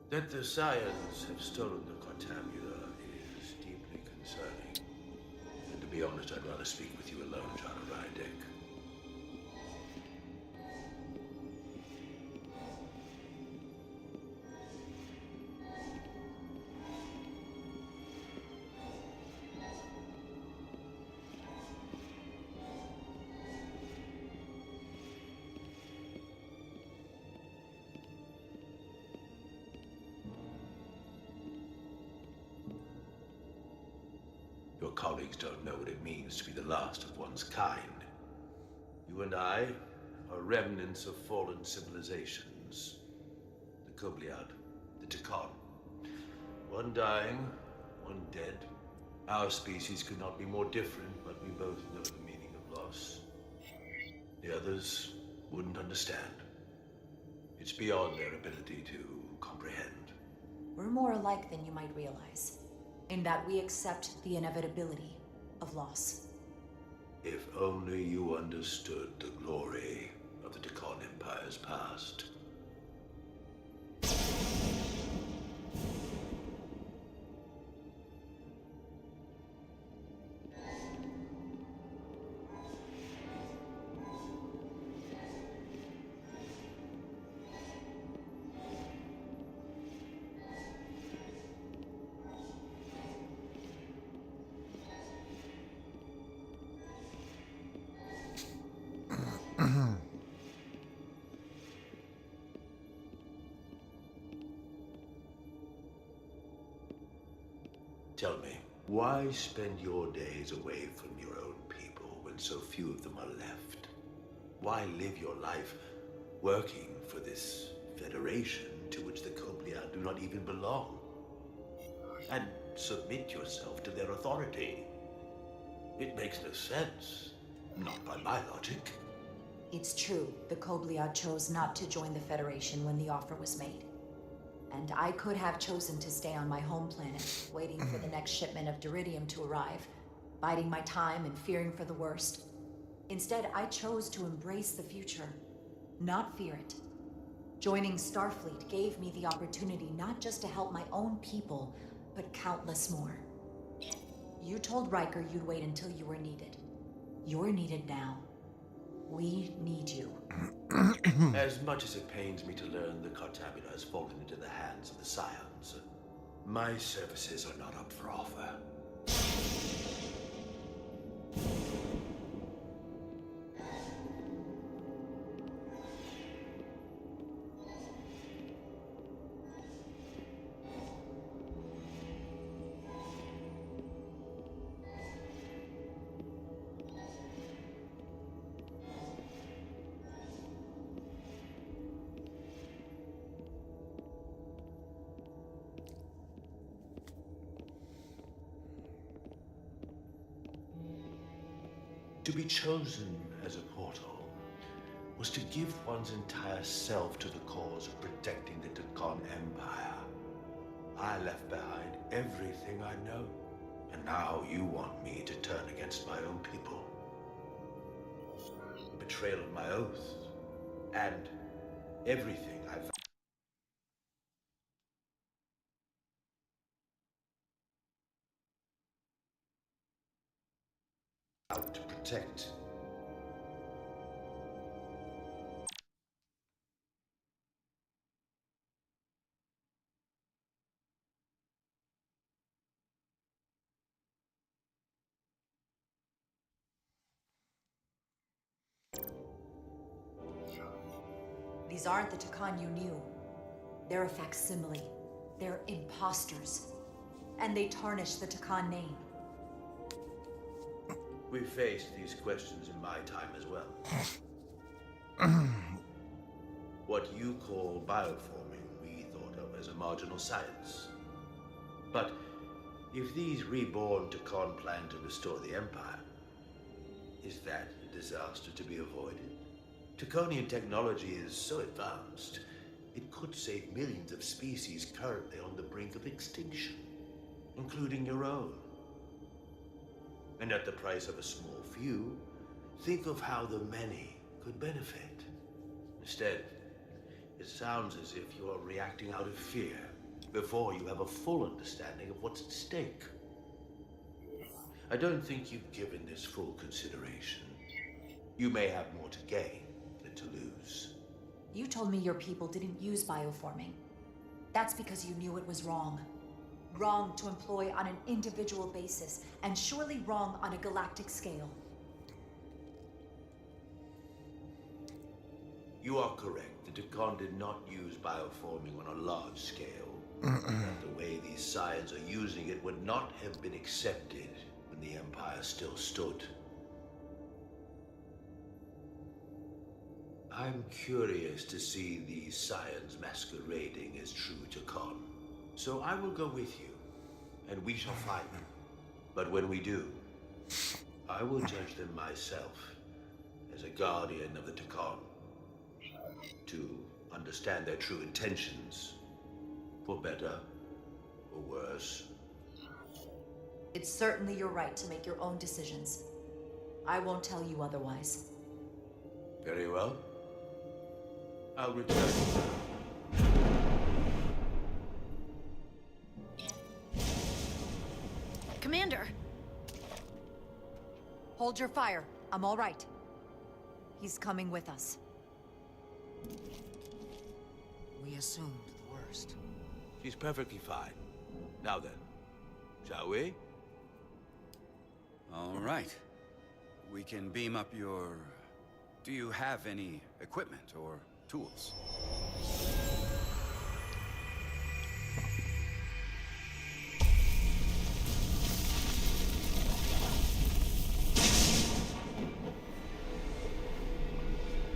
That the scions have stolen the Cartabula is deeply concerning. And to be honest, I'd rather speak with you alone, John Rydick. Your colleagues don't know what it means to be the last of one's kind. You and I are remnants of fallen civilizations. The Kobliad, the Takan. One dying, one dead. Our species could not be more different, but we both know the meaning of loss. The others wouldn't understand. It's beyond their ability to comprehend.
We're more alike than you might realize, in that we accept the inevitability of loss.
If only you understood the glory of the Takan Empire's past. Tell me, why spend your days away from your own people when so few of them are left? Why live your life working for this federation to which the Kobliad do not even belong? And submit yourself to their authority? It makes no sense. Not by my logic.
It's true, the Kobliad chose not to join the Federation when the offer was made. And I could have chosen to stay on my home planet, waiting for the next shipment of Duridium to arrive, biding my time and fearing for the worst. Instead, I chose to embrace the future, not fear it. Joining Starfleet gave me the opportunity not just to help my own people, but countless more. You told Riker you'd wait until you were needed. You're needed now. We need you.
As much as it pains me to learn the Cartabula has fallen into the hands of the Scions, my services are not up for offer. To be chosen as a portal was to give one's entire self to the cause of protecting the Decon Empire. I left behind everything I know, and now you want me to turn against my own people. Betrayal of my oath, and everything I've out to protect.
These aren't the Takan you knew. They're a facsimile. They're imposters. And they tarnish the Takan name.
We faced these questions in my time as well. What you call bioforming, we thought of as a marginal science. But if these reborn Takan plan to restore the Empire, is that a disaster to be avoided? Taconian technology is so advanced, it could save millions of species currently on the brink of extinction, including your own. And at the price of a small few, think of how the many could benefit. Instead, it sounds as if you are reacting out of fear before you have a full understanding of what's at stake. I don't think you've given this full consideration. You may have more to gain than to lose.
You told me your people didn't use bioforming. That's because you knew it was wrong. Wrong to employ on an individual basis, and surely wrong on a galactic scale.
You are correct. The Decon did not use bioforming on a large scale. And the way these scions are using it would not have been accepted when the Empire still stood. I'm curious to see these scions masquerading as true Decon. So I will go with you, and we shall find them. But when we do, I will judge them myself as a guardian of the Decon, to understand their true intentions, for better or worse.
It's certainly your right to make your own decisions. I won't tell you otherwise.
Very well. I'll return.
Commander!
Hold your fire. I'm all right. He's coming with us.
We assumed the worst.
She's perfectly fine. Now then, shall we?
All right. We can beam up your... Do you have any equipment or tools?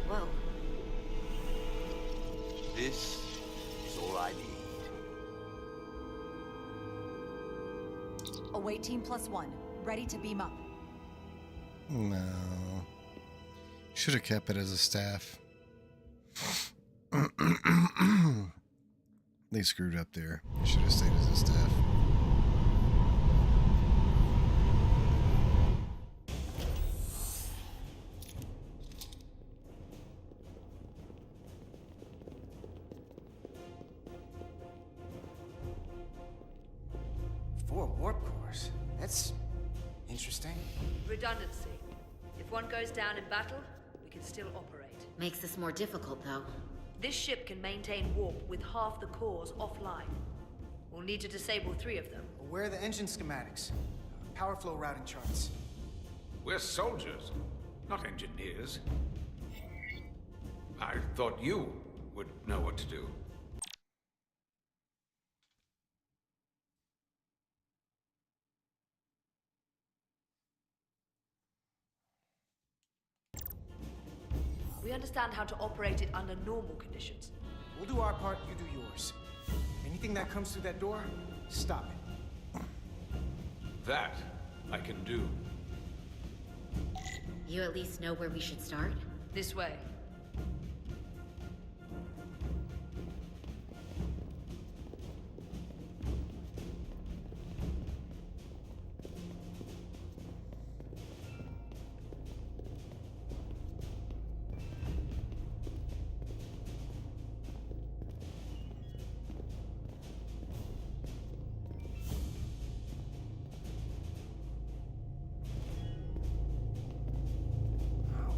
Whoa.
This is all I need.
Away team +1. Ready to beam up.
No. Should have kept it as a staff. They screwed up there. It should have stayed as a staff.
Four warp cores. That's interesting.
Redundancy. If one goes down in battle, we can still operate.
Makes this more difficult, though.
This ship can maintain warp with half the cores offline. We'll need to disable 3 of them.
Where are the engine schematics? Power flow routing charts.
We're soldiers, not engineers. I thought you would know what to do.
We understand how to operate it under normal conditions.
We'll do our part, you do yours. Anything that comes through that door, stop it.
That I can do.
You at least know where we should start?
This way.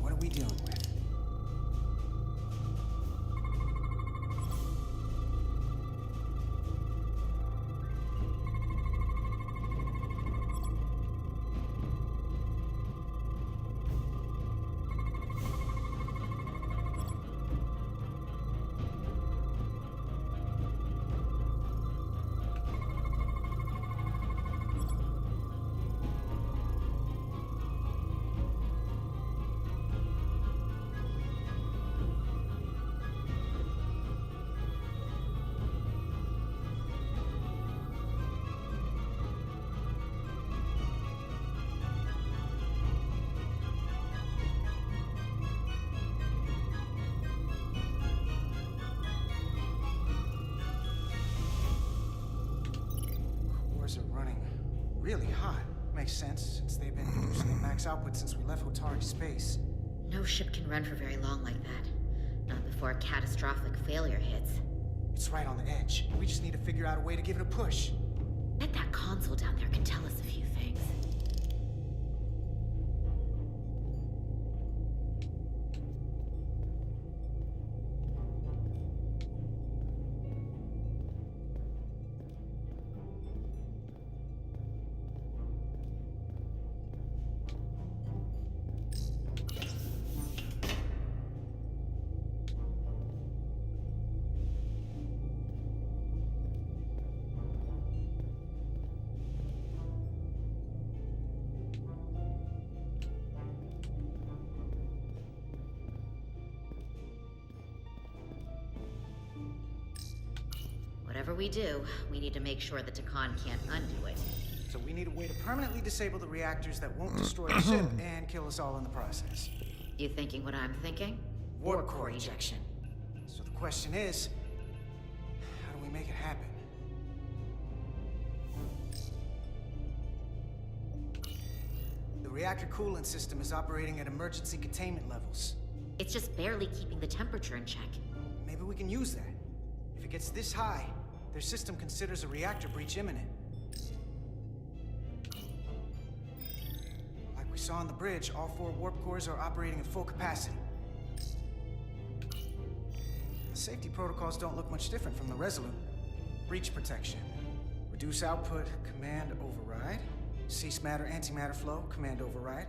What are we dealing with? Cores are running really hot. Makes sense, since they've been producing at max output since we left Hotari space.
No ship can run for very long like that. Not before a catastrophic failure hits.
It's right on the edge. We just need to figure out a way to give it a push.
Bet that console down there can tell us a few things. Whatever we do, we need to make sure the Takan can't undo it.
So we need a way to permanently disable the reactors that won't destroy the ship and kill us all in the process.
You thinking what I'm thinking?
Warp core ejection. So the question is, how do we make it happen? The reactor coolant system is operating at emergency containment levels.
It's just barely keeping the temperature in check.
Maybe we can use that. If it gets this high, their system considers a reactor breach imminent. Like we saw on the bridge, all 4 warp cores are operating at full capacity. The safety protocols don't look much different from the Resolute. Breach protection. Reduce output, command override. Cease matter, antimatter flow, command override.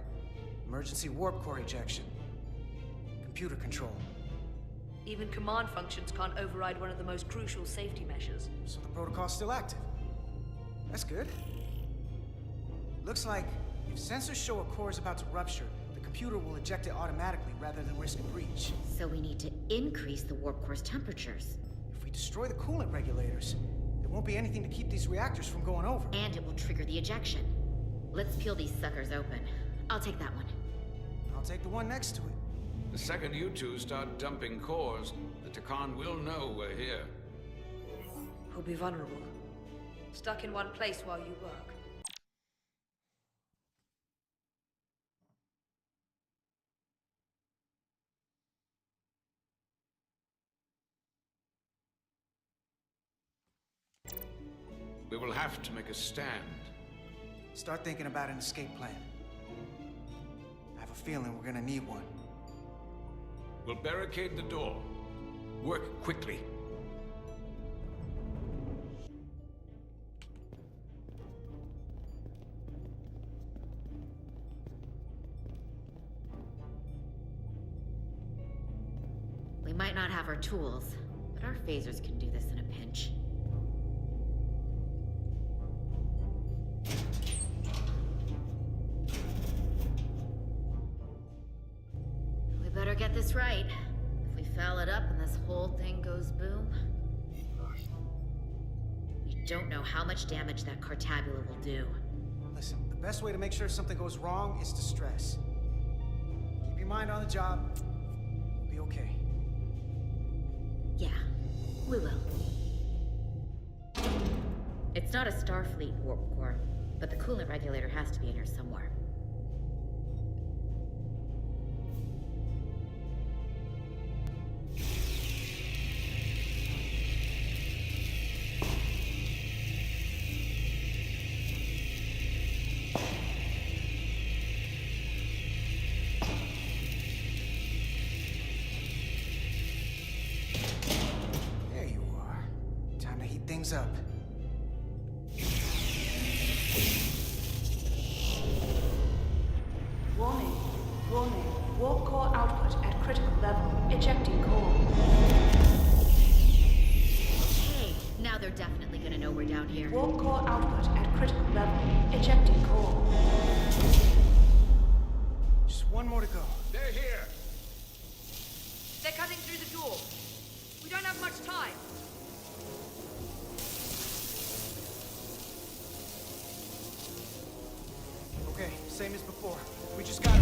Emergency warp core ejection. Computer control.
Even command functions can't override one of the most crucial safety measures.
So the protocol's still active. That's good. Looks like if sensors show a core is about to rupture, the computer will eject it automatically rather than risk a breach.
So we need to increase the warp core's temperatures.
If we destroy the coolant regulators, there won't be anything to keep these reactors from going over.
And it will trigger the ejection. Let's peel these suckers open. I'll take that one.
I'll take the one next to it.
The second you two start dumping cores, the Takan will know we're here.
We'll be vulnerable. Stuck in one place while you work.
We will have to make a stand.
Start thinking about an escape plan. I have a feeling we're gonna need one.
We'll barricade the door. Work quickly.
We might not have our tools, but our phasers can do this in a pinch. We better get this right. If we foul it up and this whole thing goes boom, we don't know how much damage that Cartabula will do.
Listen, the best way to make sure something goes wrong is to stress. your mind on the job. We'll be okay.
Yeah, we will. It's not a Starfleet warp core, but the coolant regulator has to be in here somewhere.
There you are. Time to heat things up.
Warning. Warning. Warp core output at critical level. Ejecting core.
Okay, now they're definitely gonna know we're down here.
Warp core output at critical level. Ejecting core.
Just one more to go.
They're here.
They're cutting through the door. We don't have much time.
Okay, same as before. We just gotta...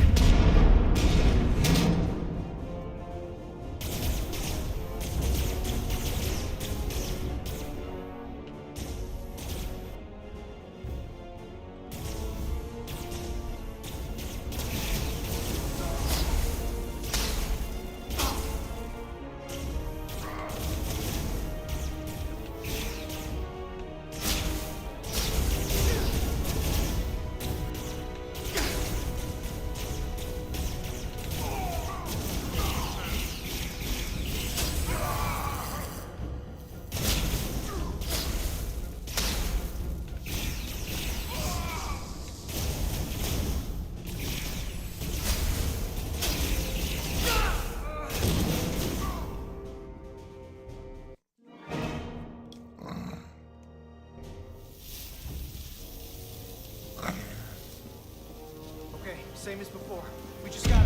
Okay, same as before. We just gotta...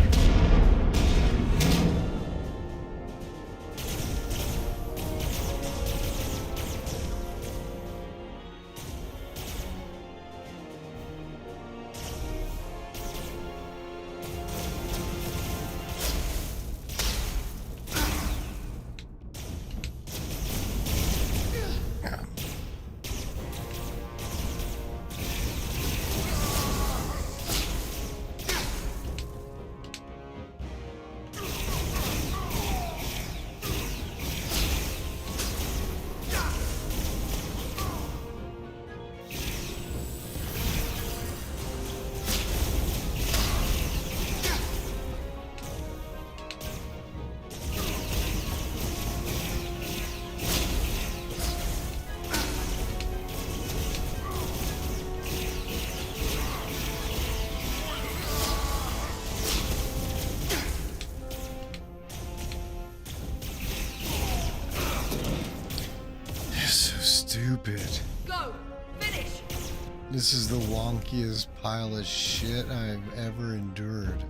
Stupid.
Go! Finish!
This is the wonkiest pile of shit I've ever endured.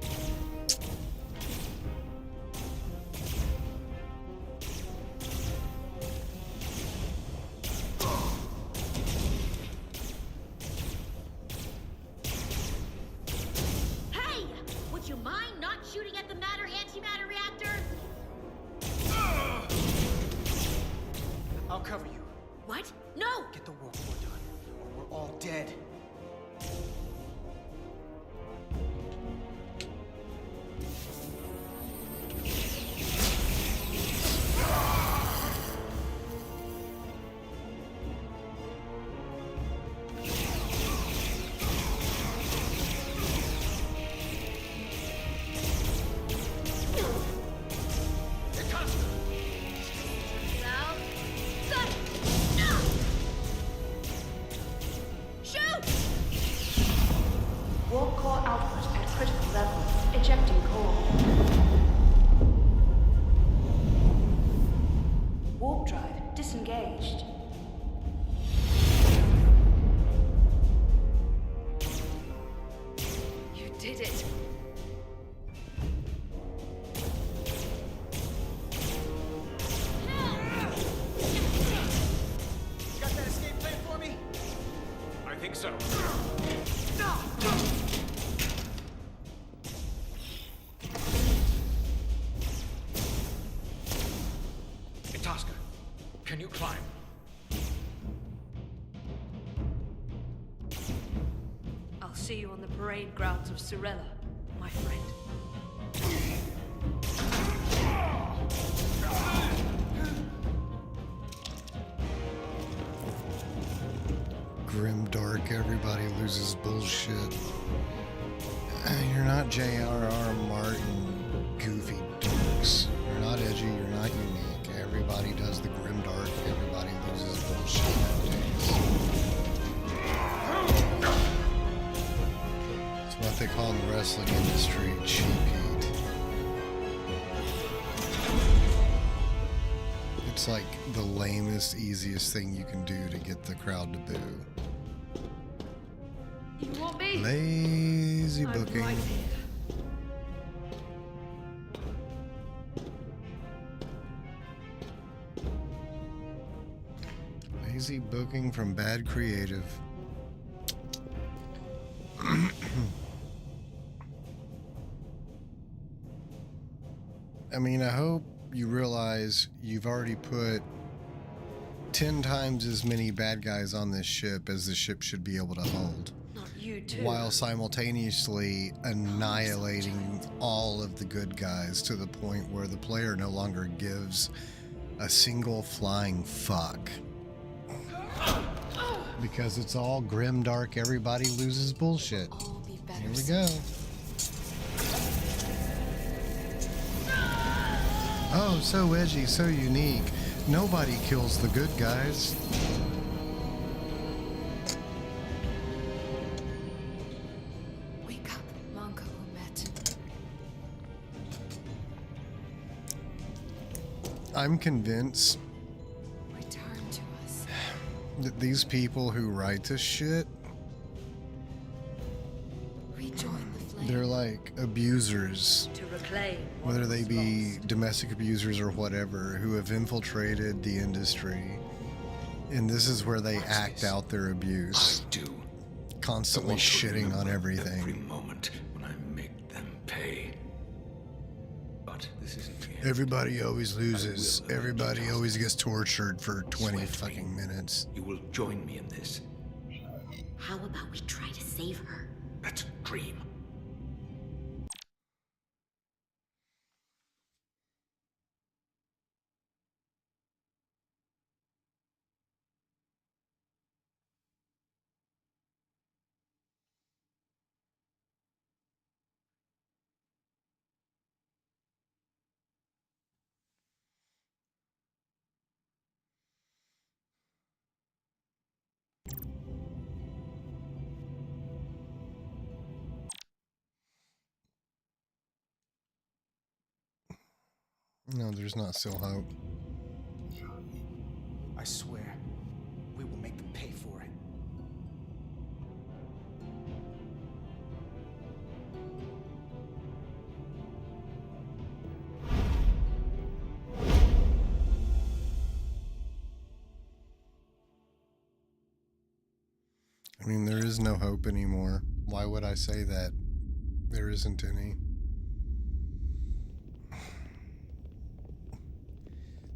Hey! Would you mind not shooting at the matter-antimatter reactor?
I'll cover you.
What? No!
Get the warp core done, or we're all dead.
Shoot!
Can you climb?
I'll see you on the parade grounds of Cirella, my friend.
Grim dark, everybody loses bullshit. You're not J.R.R. Martin, goofy dorks. You're not edgy, you're not unique. Everybody does the grim dark, everybody loses bullshit nowadays. It's what they call in the wrestling industry cheap heat. It's like the lamest, easiest thing you can do to get the crowd to boo.
You want me?
Lazy booking.
Right here.
Lazy booking from bad creative. I mean, I hope you realize you've already put 10 times as many bad guys on this ship as the ship should be able to hold.
Not you too.
While simultaneously annihilating all of the good guys to the point where the player no longer gives a single flying fuck. Because it's all grim dark, everybody loses bullshit. Here we go. Oh, so edgy, so unique. Nobody kills the good guys.
Wake up, Monka Umet.
I'm convinced
Return to us.
that these people who write this shit,
Rejoin the flame.
they're like abusers.
To reclaim
Whether they be domestic abusers or whatever, who have infiltrated the industry. And this is where they act out their abuse.
I do.
Constantly shitting on everything.
Every moment when I make them pay. But this isn't the end.
Everybody always loses. Everybody always gets tortured for 20 fucking minutes.
You will join me in this.
How about we try to save her?
That's a dream.
No, there's not still hope.
I swear, we will make them pay for it.
I mean, there is no hope anymore. Why would I say that? There isn't any.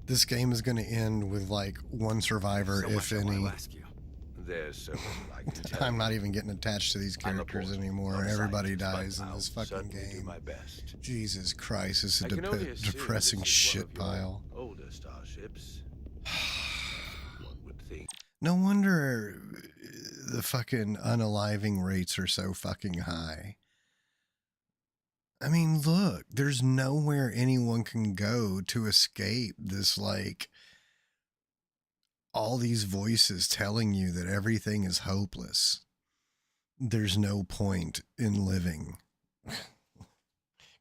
This game is going to end with like one survivor, if any.
There's so much I can tell.
I'm not even getting attached to these characters anymore. Everybody dies in this fucking
certainly do
game.
my best.
Jesus Christ, this is
I
a
can only assume
depressing
this is
shit
one of your
pile.
older starships. One would think.
No wonder the fucking unaliving rates are so fucking high. I mean, look, there's nowhere anyone can go to escape this, like, all these voices telling you that everything is hopeless. There's no point in living.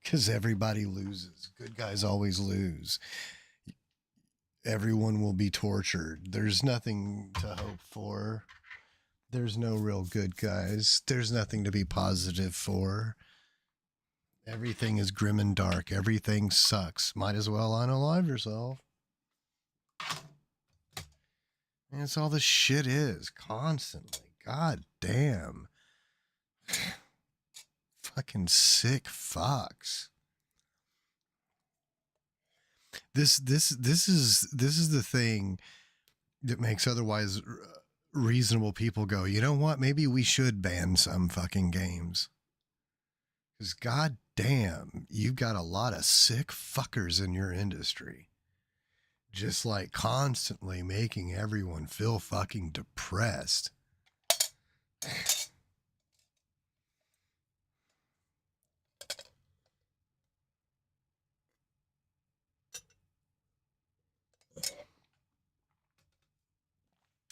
Because everybody loses. Good guys always lose. Everyone will be tortured. There's nothing to hope for. There's no real good guys. There's nothing to be positive for. Everything is grim and dark. Everything sucks. Might as well unalive yourself. And that's all this shit is. Constantly. God damn. Fucking sick fucks. This is the thing that makes otherwise reasonable people go, you know what? Maybe we should ban some fucking games. Because god damn, you've got a lot of sick fuckers in your industry. Just like constantly making everyone feel fucking depressed.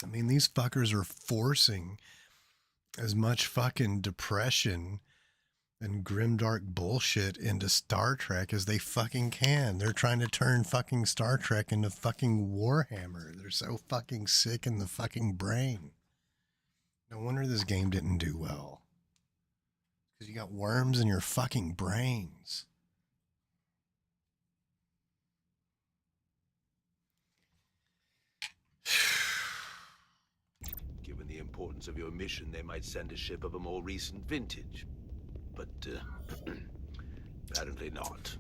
I mean, these fuckers are forcing as much fucking depression and grimdark bullshit into Star Trek as they fucking can. They're trying to turn fucking Star Trek into fucking Warhammer. They're so fucking sick in the fucking brain. No wonder this game didn't do well. Because you got worms in your fucking brains.
Given the importance of your mission, they might send a ship of a more recent vintage. But, apparently not.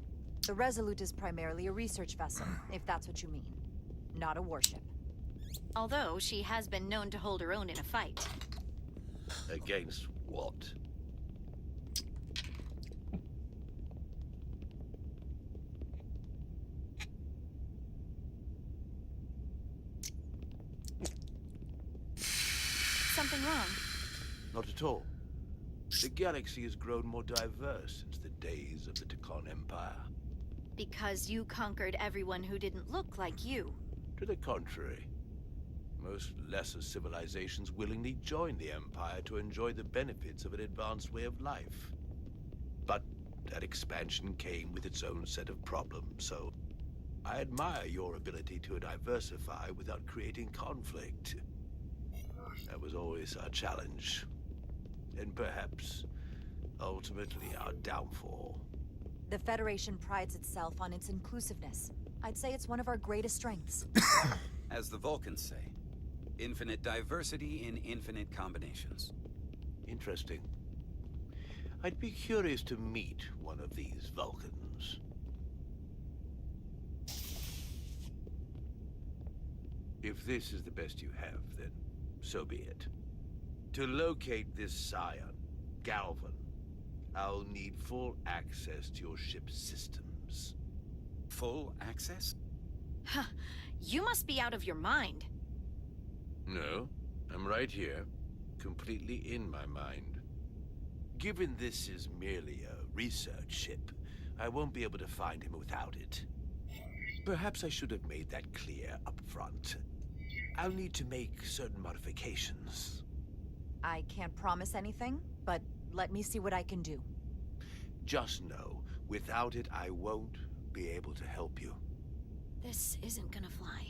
The Resolute is primarily a research vessel, if that's what you mean. Not a warship.
Although she has been known to hold her own in a fight.
Against what?
Something wrong?
Not at all. The galaxy has grown more diverse since the days of the Tekon Empire.
Because you conquered everyone who didn't look like you.
To the contrary. Most lesser civilizations willingly joined the Empire to enjoy the benefits of an advanced way of life. But that expansion came with its own set of problems, so I admire your ability to diversify without creating conflict. That was always our challenge. And perhaps, ultimately, our downfall.
The Federation prides itself on its inclusiveness. I'd say it's one of our greatest strengths.
As the Vulcans say, infinite diversity in infinite combinations.
Interesting. I'd be curious to meet one of these Vulcans. If this is the best you have, then so be it. To locate this scion, Galvan, I'll need full access to your ship's systems.
Full access?
Huh. You must be out of your mind.
No, I'm right here, completely in my mind. Given this is merely a research ship, I won't be able to find him without it. Perhaps I should have made that clear up front. I'll need to make certain modifications.
I can't promise anything, but let me see what I can do.
Just know, without it, I won't be able to help you.
This isn't gonna fly.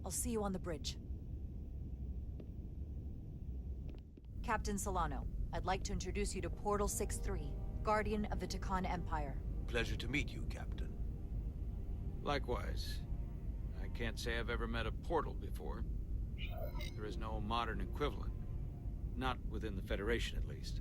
I'll see you on the bridge. Captain Solano, I'd like to introduce you to Portal 6-3, Guardian of the Tekon Empire.
Pleasure to meet you, Captain.
Likewise. I can't say I've ever met a portal before. There is no modern equivalent. Not within the Federation, at least.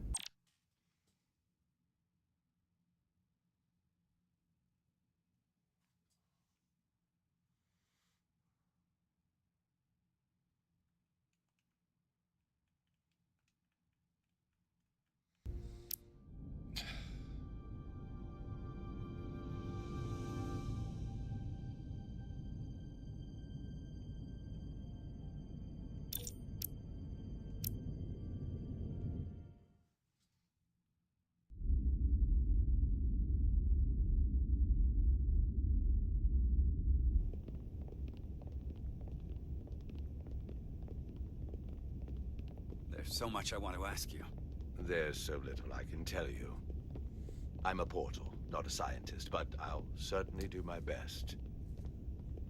There's so much I want to ask you.
There's so little I can tell you. I'm a portal, not a scientist, but I'll certainly do my best.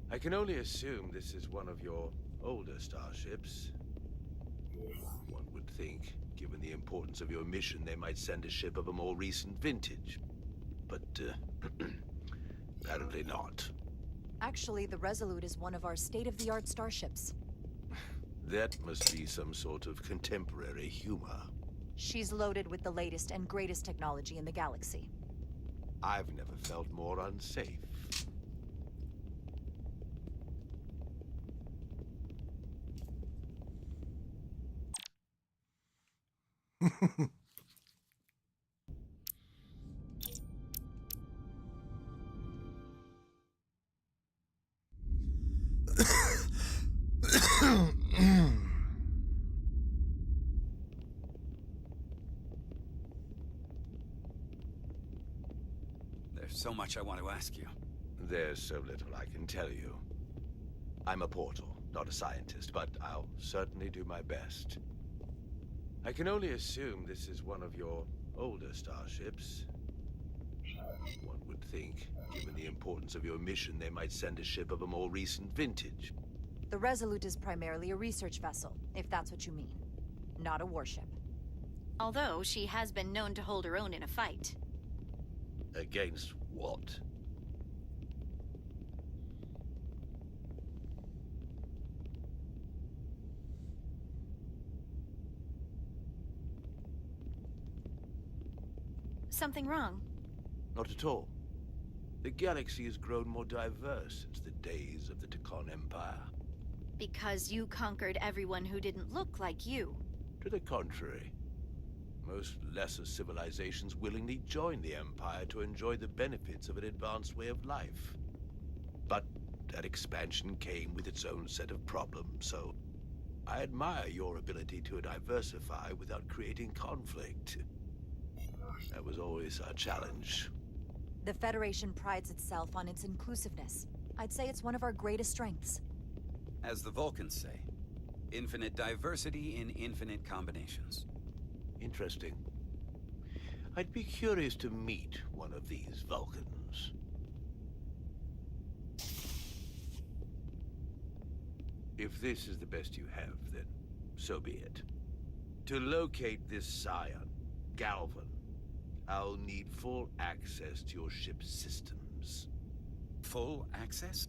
I can only assume this is one of your older starships. One would think, given the importance of your mission, they might send a ship of a more recent vintage. But, apparently not.
Actually, the Resolute is one of our state-of-the-art starships.
That must be some sort of contemporary humor.
She's loaded with the latest and greatest technology in the galaxy.
I've never felt more unsafe.
There's so much I want to ask you.
There's so little I can tell you. I'm a portal, not a scientist, but I'll certainly do my best. I can only assume this is one of your older starships. One would think, given the importance of your mission, they might send a ship of a more recent vintage.
The Resolute is primarily a research vessel, if that's what you mean. Not a warship.
Although she has been known to hold her own in a fight.
Against what?
Something wrong?
Not at all. The galaxy has grown more diverse since the days of the Tekon Empire.
Because you conquered everyone who didn't look like you.
To the contrary. Most lesser civilizations willingly joined the Empire to enjoy the benefits of an advanced way of life. But that expansion came with its own set of problems, so I admire your ability to diversify without creating conflict. That was always our challenge.
The Federation prides itself on its inclusiveness. I'd say it's one of our greatest strengths.
As the Vulcans say, infinite diversity in infinite combinations.
Interesting. I'd be curious to meet one of these Vulcans. If this is the best you have, then so be it. To locate this scion, Galvan, I'll need full access to your ship's systems.
Full access?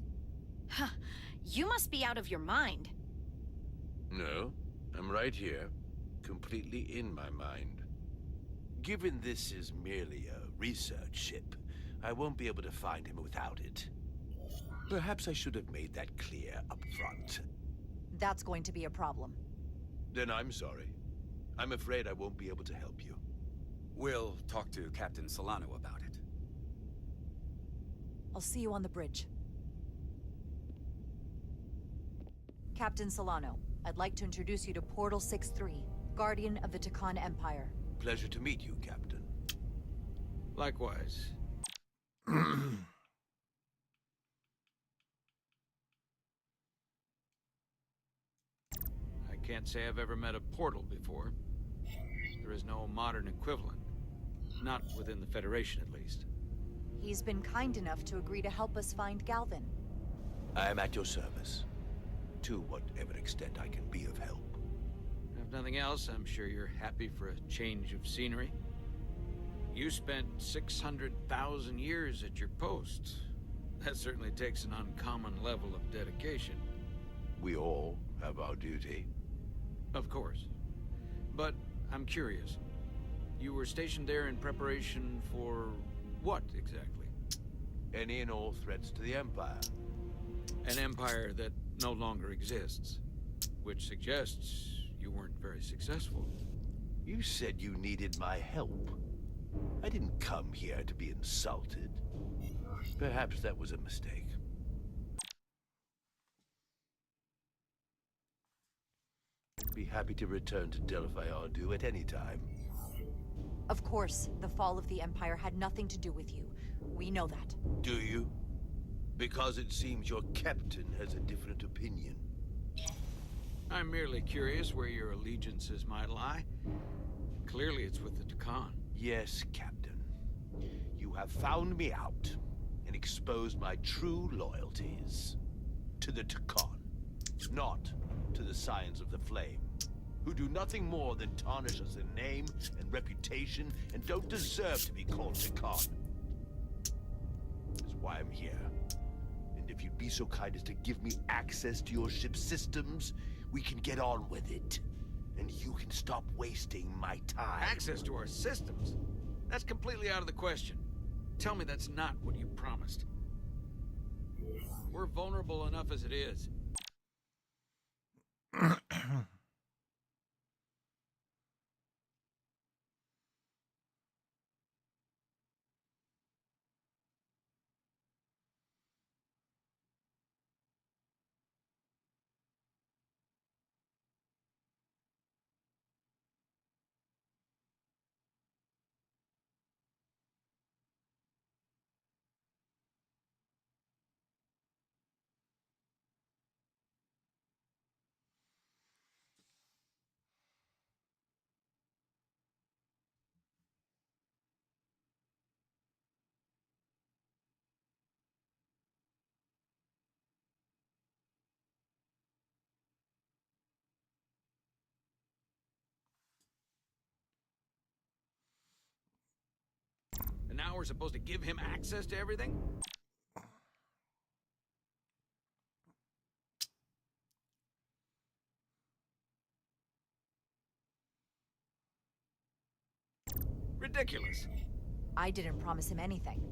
Huh. You must be out of your mind.
No, I'm right here, completely in my mind. Given this is merely a research ship, I won't be able to find him without it. Perhaps I should have made that clear up front.
That's going to be a problem.
Then I'm sorry. I'm afraid I won't be able to help you.
We'll talk to Captain Solano about it.
I'll see you on the bridge. Captain Solano, I'd like to introduce you to Portal 6-3, Guardian of the Tekon Empire.
Pleasure to meet you, Captain.
Likewise. I can't say I've ever met a portal before. There is no modern equivalent. Not within the Federation, at least.
He's been kind enough to agree to help us find Galvan.
I am at your service. To whatever extent I can be of help.
If nothing else, I'm sure you're happy for a change of scenery. You spent 600,000 years at your post. That certainly takes an uncommon level of dedication.
We all have our duty.
Of course. But I'm curious. You were stationed there in preparation for what, exactly?
Any and all threats to the Empire.
An empire that no longer exists. Which suggests you weren't very successful.
You said you needed my help. I didn't come here to be insulted. Perhaps that was a mistake. I'd be happy to return to Delphi Ardu at any time.
Of course, the fall of the Empire had nothing to do with you. We know that.
Do you? Because it seems your captain has a different opinion.
I'm merely curious where your allegiances might lie. Clearly it's with the Tekon.
Yes, Captain. You have found me out and exposed my true loyalties. To the Tekon, not to the Scions of the Flame, who do nothing more than tarnish us in name and reputation and don't deserve to be called Tekon. That's why I'm here. And if you'd be so kind as to give me access to your ship's systems, we can get on with it. And you can stop wasting my time.
Access to our systems? That's completely out of the question. Tell me that's not what you promised. We're vulnerable enough as it is. now we're supposed to give him access to everything? Ridiculous.
I didn't promise him anything.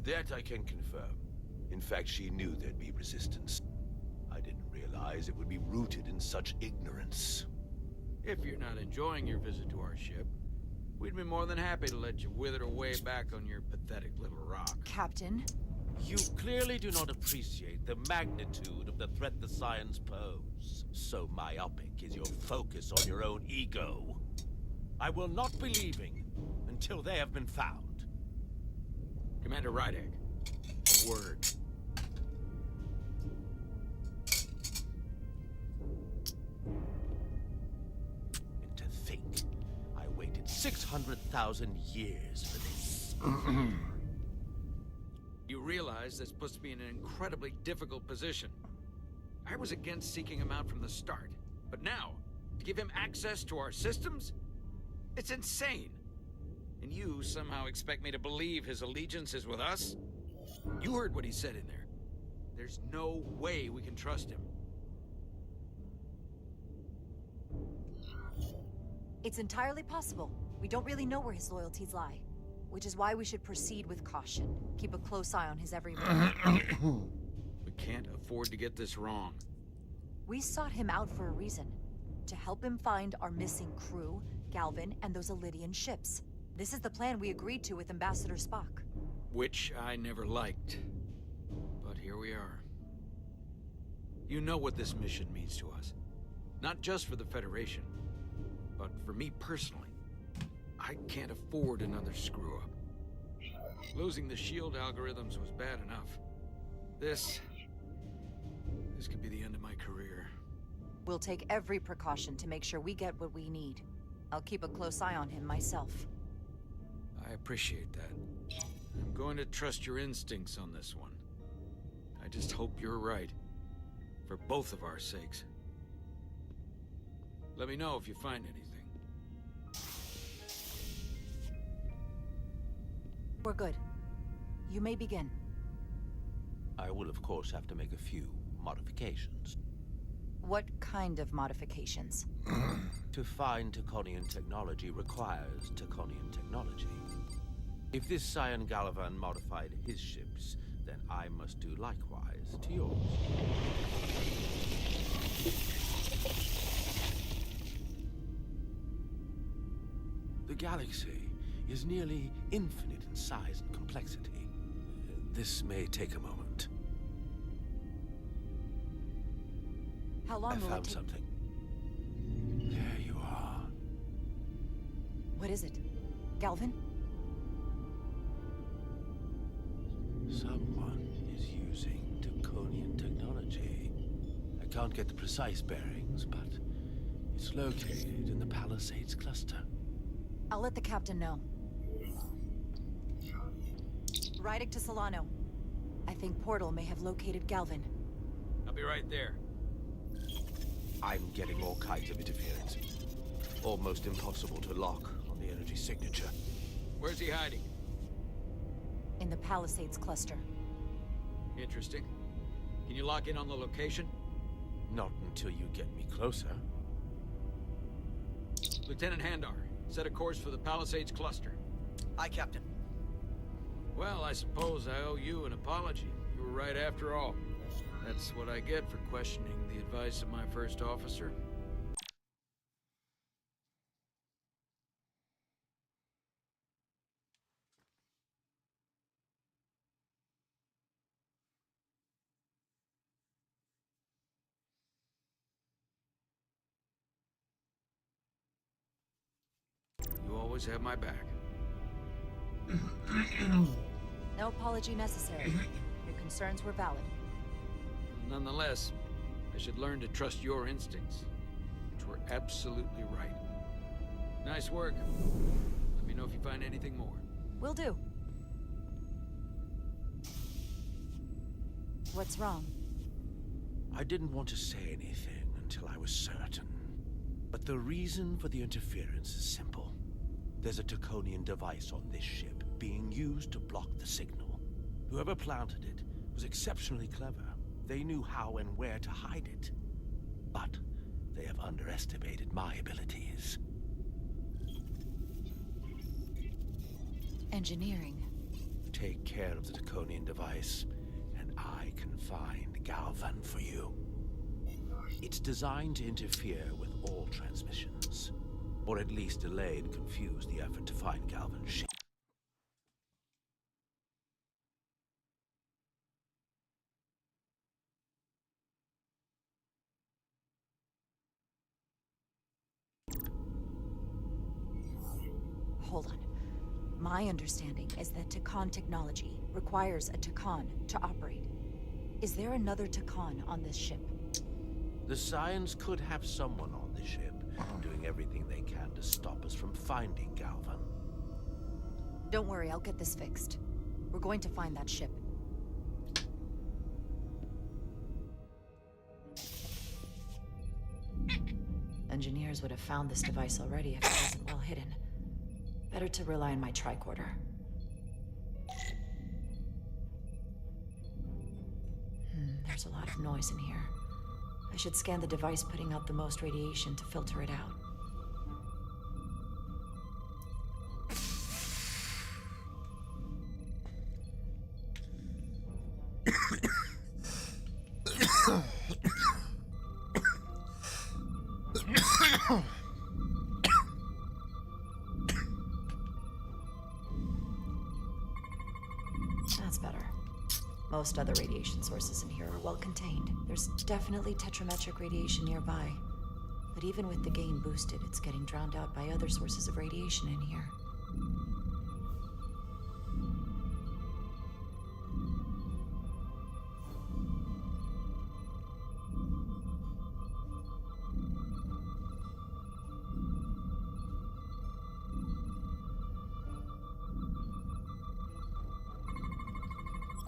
That I can confirm. In fact, she knew there'd be resistance. I didn't realize it would be rooted in such ignorance.
If you're not enjoying your visit to our ship, we'd be more than happy to let you wither away back on your pathetic little rock.
Captain?
You clearly do not appreciate the magnitude of the threat the Scions pose. So myopic is your focus on your own ego. I will not be leaving until they have been found.
Commander Rydek, a word.
And to think, I waited 600,000 years for this.
You realize this puts me in an incredibly difficult position. I was against seeking him out from the start, but now, to give him access to our systems? It's insane. And you somehow expect me to believe his allegiance is with us? You heard what he said in there. There's no way we can trust him.
It's entirely possible. We don't really know where his loyalties lie. Which is why we should proceed with caution. Keep a close eye on his every move.
We can't afford to get this wrong.
We sought him out for a reason. To help him find our missing crew, Galvin, and those Elydian ships. This is the plan we agreed to with Ambassador Spock.
Which I never liked. But here we are. You know what this mission means to us. Not just for the Federation, but for me personally. I can't afford another screw-up. Losing the shield algorithms was bad enough. This could be the end of my career.
We'll take every precaution to make sure we get what we need. I'll keep a close eye on him myself.
I appreciate that. I'm going to trust your instincts on this one. I just hope you're right. For both of our sakes. Let me know if you find anything.
We're good. You may begin.
I will, of course, have to make a few modifications.
What kind of modifications?
To find Taconian technology requires Taconian technology. If this Scion Galavan modified his ships, then I must do likewise to yours. The galaxy is nearly infinite in size and complexity. This may take a moment.
How long
I
will it
found
take?
something. There you are.
What is it? Galvin?
Someone is using Taconian technology. I can't get the precise bearings, but it's located in the Palisades cluster.
I'll let the captain know. Riding to Solano. I think Portal may have located Galvin.
I'll be right there.
I'm getting all kinds of interference. Almost impossible to lock on the energy signature.
Where's he hiding?
In the Palisades cluster.
Interesting. Can you lock in on the location?
Not until you get me closer.
Lieutenant Handar, set a course for the Palisades cluster.
Aye, Captain.
Well, I suppose I owe you an apology. You were right after all. That's what I get for questioning the advice of my first officer. You always have my back.
No apology necessary. Your concerns were valid.
Nonetheless, I should learn to trust your instincts, which were absolutely right. Nice work. Let me know if you find anything more.
Will do. What's wrong?
I didn't want to say anything until I was certain. But the reason for the interference is simple. There's a Taconian device on this ship. being used to block the signal. Whoever planted it was exceptionally clever. They knew how and where to hide it. But they have underestimated my abilities.
Engineering.
Take care of the Draconian device, and I can find Galvan for you. It's designed to interfere with all transmissions, or at least delay and confuse the effort to find Galvan's ship.
Hold on. My understanding is that Takan technology requires a Takan to operate. Is there another Takan on this ship?
The Scions could have someone on the ship, doing everything they can to stop us from finding Galvan.
Don't worry, I'll get this fixed. We're going to find that ship. Engineers would have found this device already if it wasn't well hidden. Better to rely on my tricorder. There's a lot of noise in here. I should scan the device putting out the most radiation to filter it out. That's better. Most other radiation sources in here are well contained. There's definitely tetrametric radiation nearby. But even with the gain boosted, it's getting drowned out by other sources of radiation in here.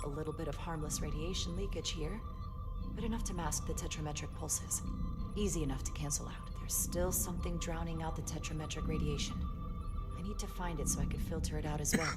A little bit of harmless radiation leakage here, but enough to mask the tetrametric pulses. Easy enough to cancel out. There's still something drowning out the tetrametric radiation. I need to find it so I could filter it out as well.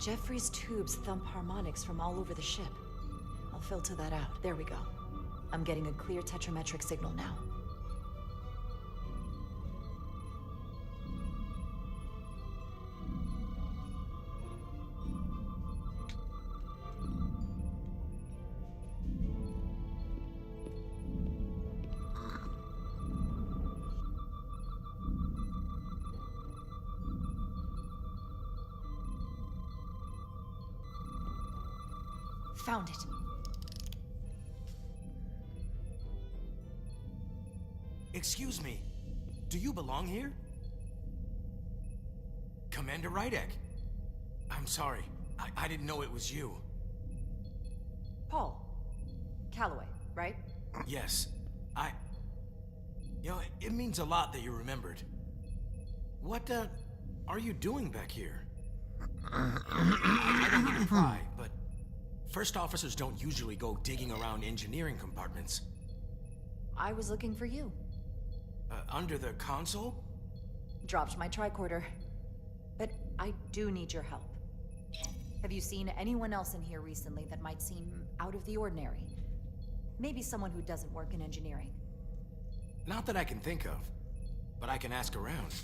Jeffrey's tubes thump harmonics from all over the ship. I'll filter that out. There we go. I'm getting a clear tetrametric signal now. Found it.
Excuse me, do you belong here? Commander Rydek. I'm sorry, I didn't know it was you.
Paul. Calloway, right?
Yes, You know, it means a lot that you remembered. What, are you doing back here? I don't mean to pry, but first officers don't usually go digging around engineering compartments.
I was looking for you.
Under the console?
Dropped my tricorder. But I do need your help. Have you seen anyone else in here recently that might seem out of the ordinary? Maybe someone who doesn't work in engineering.
Not that I can think of, but I can ask around.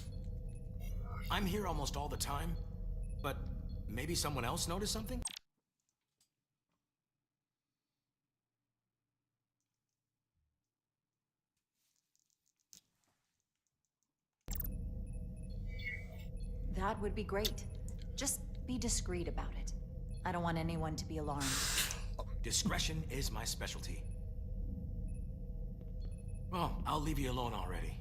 I'm here almost all the time, but maybe someone else noticed something?
That would be great. Just be discreet about it. I don't want anyone to be alarmed.
Discretion is my specialty. Well, I'll leave you alone already.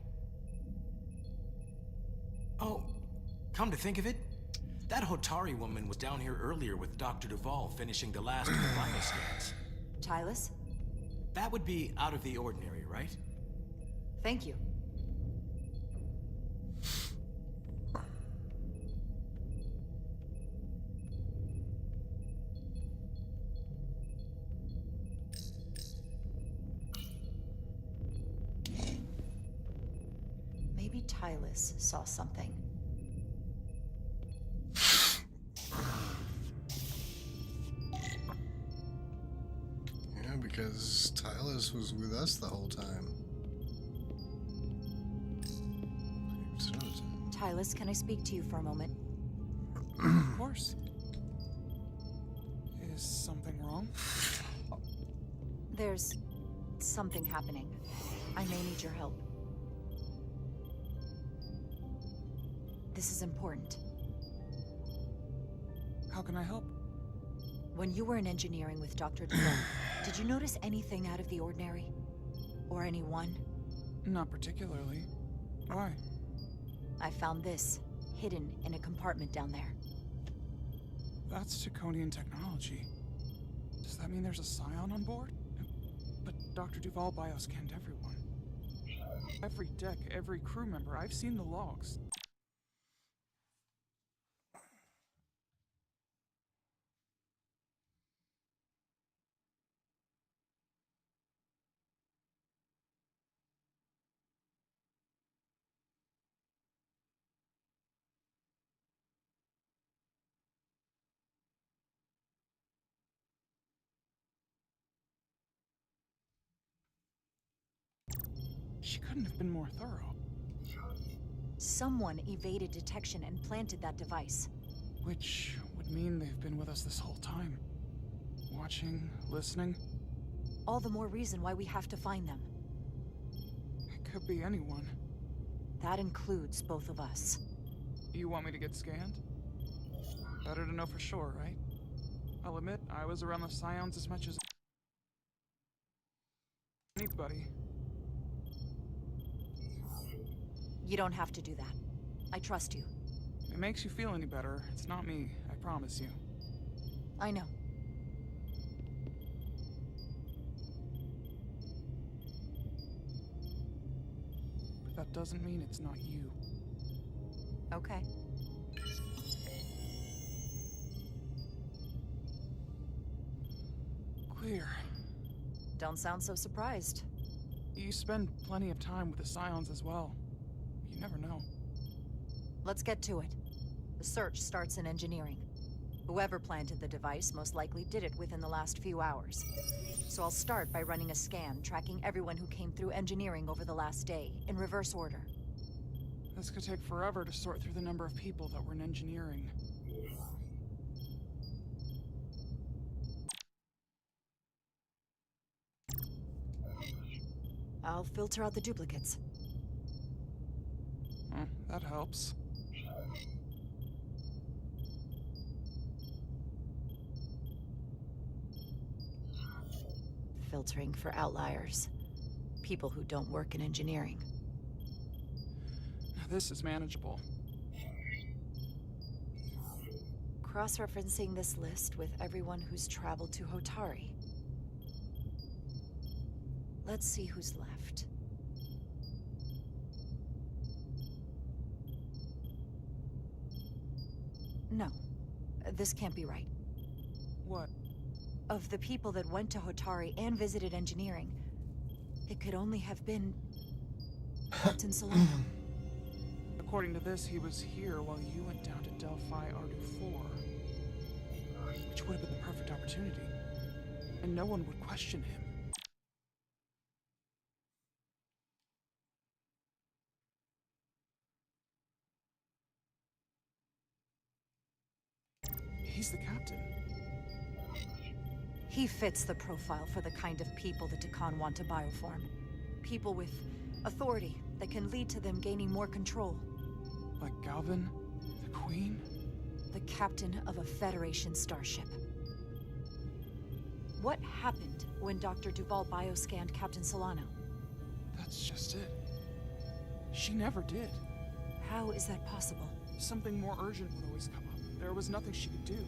Oh, come to think of it, that Hotari woman was down here earlier with Dr. Duvall finishing the last of the vital scans.
Tylus?
That would be out of the ordinary, right?
Thank you. Maybe Tylus saw something.
Yeah, because Tylus was with us the whole time.
Tylus, can I speak to you for a moment?
Of course. Is something wrong?
There's something happening. I may need your help. This is important.
How can I help?
When you were in engineering with Dr. Duvall, did you notice anything out of the ordinary? Or anyone?
Not particularly. Why?
I found this, hidden in a compartment down there.
That's Draconian technology. Does that mean there's a Scion on board? But Dr. Duvall bioscanned everyone. Every deck, every crew member. I've seen the logs. She couldn't have been more thorough.
Someone evaded detection and planted that device.
Which would mean they've been with us this whole time. Watching, listening.
All the more reason why we have to find them.
It could be anyone.
That includes both of us.
You want me to get scanned? Better to know for sure, right? I'll admit, I was around the Scions as much as anybody.
You don't have to do that. I trust you.
If it makes you feel any better, it's not me, I promise you.
I know.
But that doesn't mean it's not you.
Okay.
Clear.
Don't sound so surprised.
You spend plenty of time with the Scions as well. You never know.
Let's get to it. The search starts in engineering. Whoever planted the device most likely did it within the last few hours. So I'll start by running a scan, tracking everyone who came through engineering over the last day, in reverse order.
This could take forever to sort through the number of people that were in engineering.
I'll filter out the duplicates.
That helps.
Filtering for outliers. People who don't work in engineering.
This is manageable.
Cross-referencing this list with everyone who's traveled to Hotari. Let's see who's left. No, this can't be right.
What?
Of the people that went to Hotari and visited engineering, it could only have been Captain Solano.
According to this, he was here while you went down to Delphi Ardu 4. Which would have been the perfect opportunity. And no one would question him. He's the captain.
He fits the profile for the kind of people the Deccan want to bioform. People with authority that can lead to them gaining more control.
Like Galvin? The Queen?
The captain of a Federation starship. What happened when Dr. Duval bioscanned Captain Solano?
That's just it. She never did.
How is that possible?
Something more urgent would always come up. There was nothing she could do.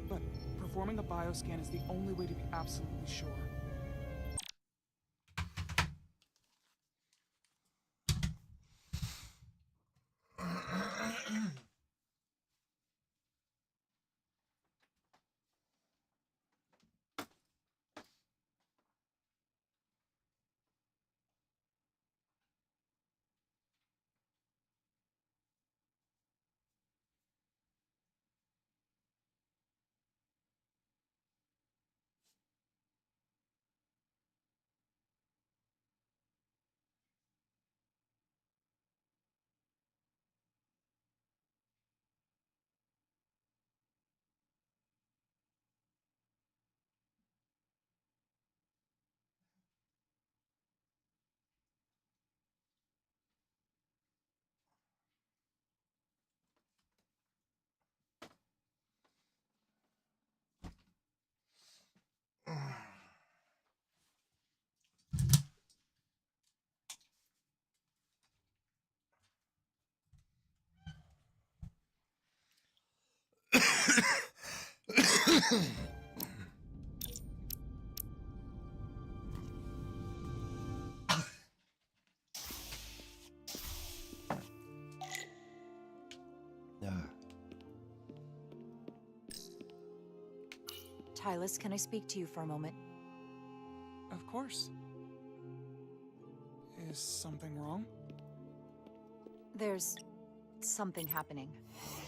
But performing a bioscan is the only way to be absolutely sure.
Tyler, can I speak to you for a moment?
Of course. Is something wrong?
There's something happening.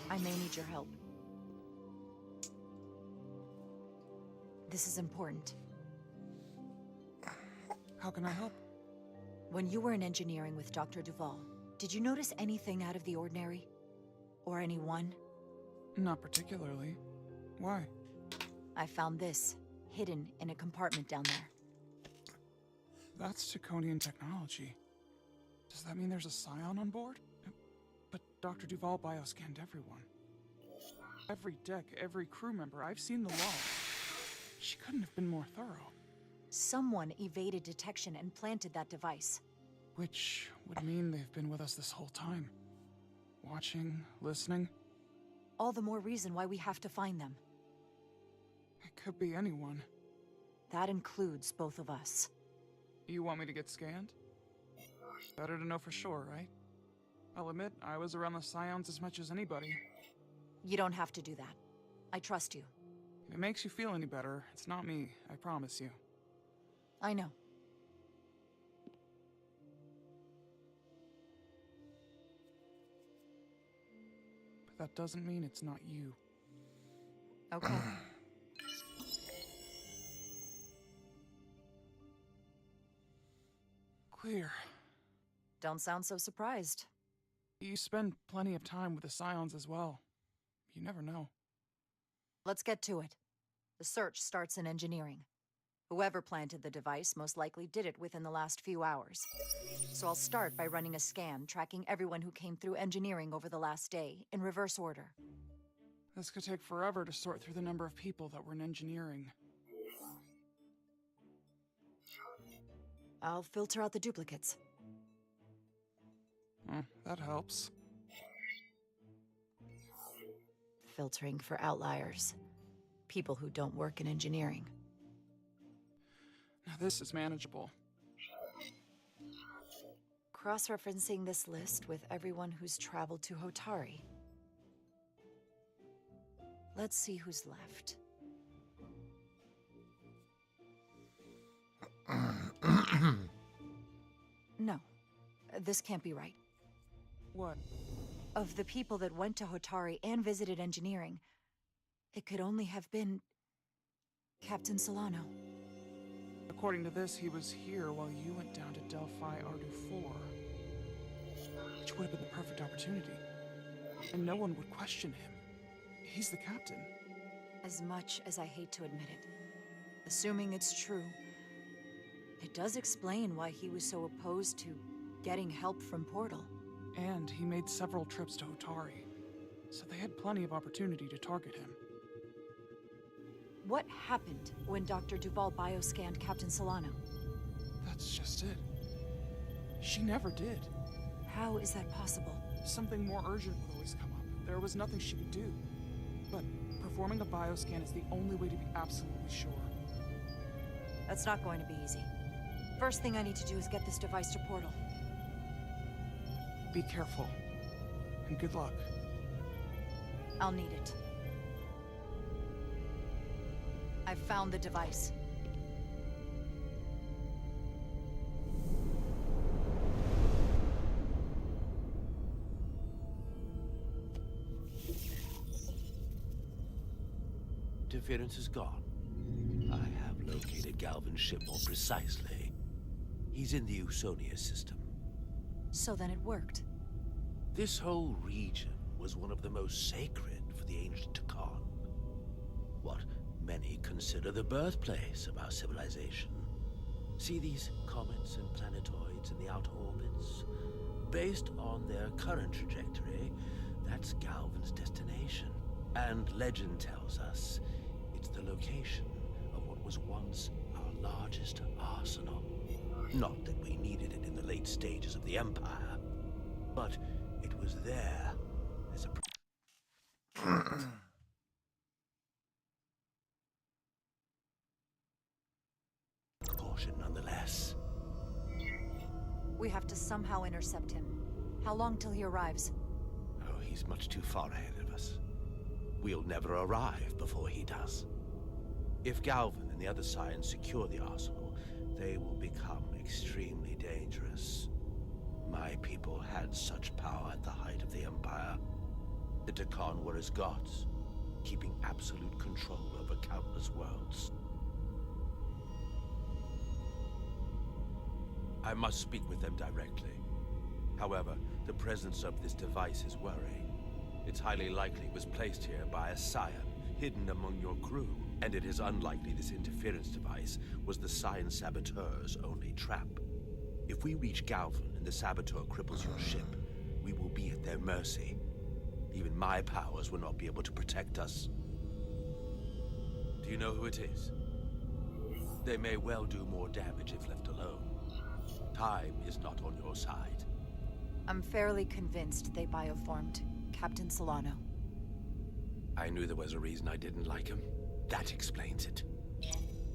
I may need your help. This is important.
How can I help?
When you were in engineering with Dr. Duval, did you notice anything out of the ordinary? Or anyone?
Not particularly. Why?
I found this, hidden in a compartment down there.
That's Draconian technology. Does that mean there's a scion on board? But Dr. Duval bioscanned everyone. Every deck, every crew member. I've seen the log. She couldn't have been more thorough.
Someone evaded detection and planted that device.
Which would mean they've been with us this whole time. Watching, listening.
All the more reason why we have to find them.
It could be anyone.
That includes both of us.
You want me to get scanned? Better to know for sure, right? I'll admit, I was around the Scions as much as anybody.
You don't have to do that. I trust you.
If it makes you feel any better, it's not me, I promise you.
I know.
But that doesn't mean it's not you.
Okay.
Clear.
Don't sound so surprised.
You spend plenty of time with the Scions as well. You never know.
Let's get to it. The search starts in engineering. Whoever planted the device most likely did it within the last few hours. So I'll start by running a scan, tracking everyone who came through engineering over the last day, in reverse order.
This could take forever to sort through the number of people that were in engineering.
I'll filter out the duplicates.
That helps.
Filtering for outliers. People who don't work in engineering.
Now this is manageable.
Cross-referencing this list with everyone who's traveled to Hotari. Let's see who's left. No, this can't be right.
What?
Of the people that went to Hotari and visited engineering, it could only have been Captain Solano.
According to this, he was here while you went down to Delphi Ardu 4. Which would have been the perfect opportunity. And no one would question him. He's the captain.
As much as I hate to admit it, assuming it's true, it does explain why he was so opposed to getting help from Portal.
And he made several trips to Hotari, so they had plenty of opportunity to target him.
What happened when Dr. Duval bioscanned Captain Solano?
That's just it. She never did.
How is that possible?
Something more urgent would always come up. There was nothing she could do. But performing a bioscan is the only way to be absolutely sure.
That's not going to be easy. First thing I need to do is get this device to Portal.
Be careful. And good luck.
I'll need it. I've found the device.
Interference is gone. I have located Galvin's ship more precisely. He's in the Usonia system.
So then it worked.
This whole region was one of the most sacred for the ancient Takon. What many consider the birthplace of our civilization. See these comets and planetoids in the outer orbits? Based on their current trajectory, that's Galvin's destination. And legend tells us it's the location of what was once our largest arsenal. Not that we needed it in the late stages of the Empire, but it was there as a precaution nonetheless.
We have to somehow intercept him. How long till he arrives?
Oh, he's much too far ahead of us. We'll never arrive before he does. If Galvin and the other Scions secure the arsenal, they will become extremely dangerous. My people had such power at the height of the Empire. The Takon were as gods, keeping absolute control over countless worlds. I must speak with them directly. However, the presence of this device is worrying. It's highly likely it was placed here by a Scion, hidden among your crew. And it is unlikely this interference device was the Scion Saboteur's only trap. If we reach Galvin and the Saboteur cripples your ship, we will be at their mercy. Even my powers will not be able to protect us. Do you know who it is? They may well do more damage if left alone. Time is not on your side.
I'm fairly convinced they bioformed Captain Solano.
I knew there was a reason I didn't like him. That explains it.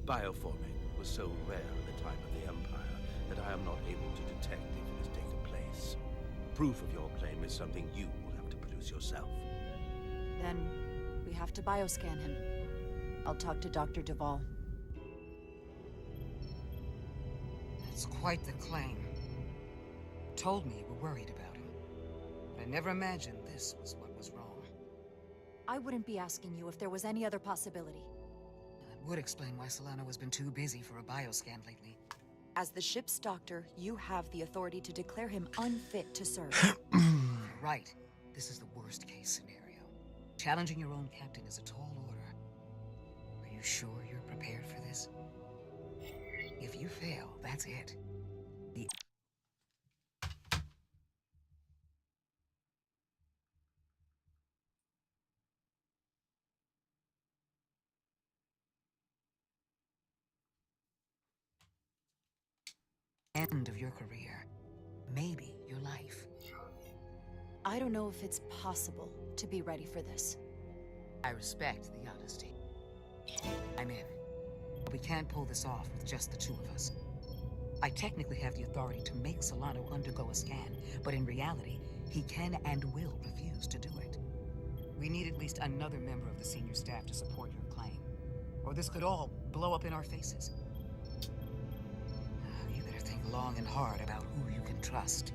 Bioforming was so rare at the time of the Empire that I am not able to detect if it has taken place. Proof of your claim is something you will have to produce yourself.
Then we have to bioscan him. I'll talk to Dr. Duval.
That's quite the claim. Told me you were worried about him. But I never imagined this was what was wrong.
I wouldn't be asking you if there was any other possibility.
That would explain why Solano has been too busy for a bioscan lately.
As the ship's doctor, you have the authority to declare him unfit to serve.
Right. This is the worst case scenario. Challenging your own captain is a tall order. Are you sure you're prepared for this? If you fail, that's it. The end of your career. Maybe your life.
I don't know if it's possible to be ready for this.
I respect the honesty. I'm in. We can't pull this off with just the two of us. I technically have the authority to make Solano undergo a scan, but in reality, he can and will refuse to do it. We need at least another member of the senior staff to support your claim, or this could all blow up in our faces. You better think long and hard about who you can trust.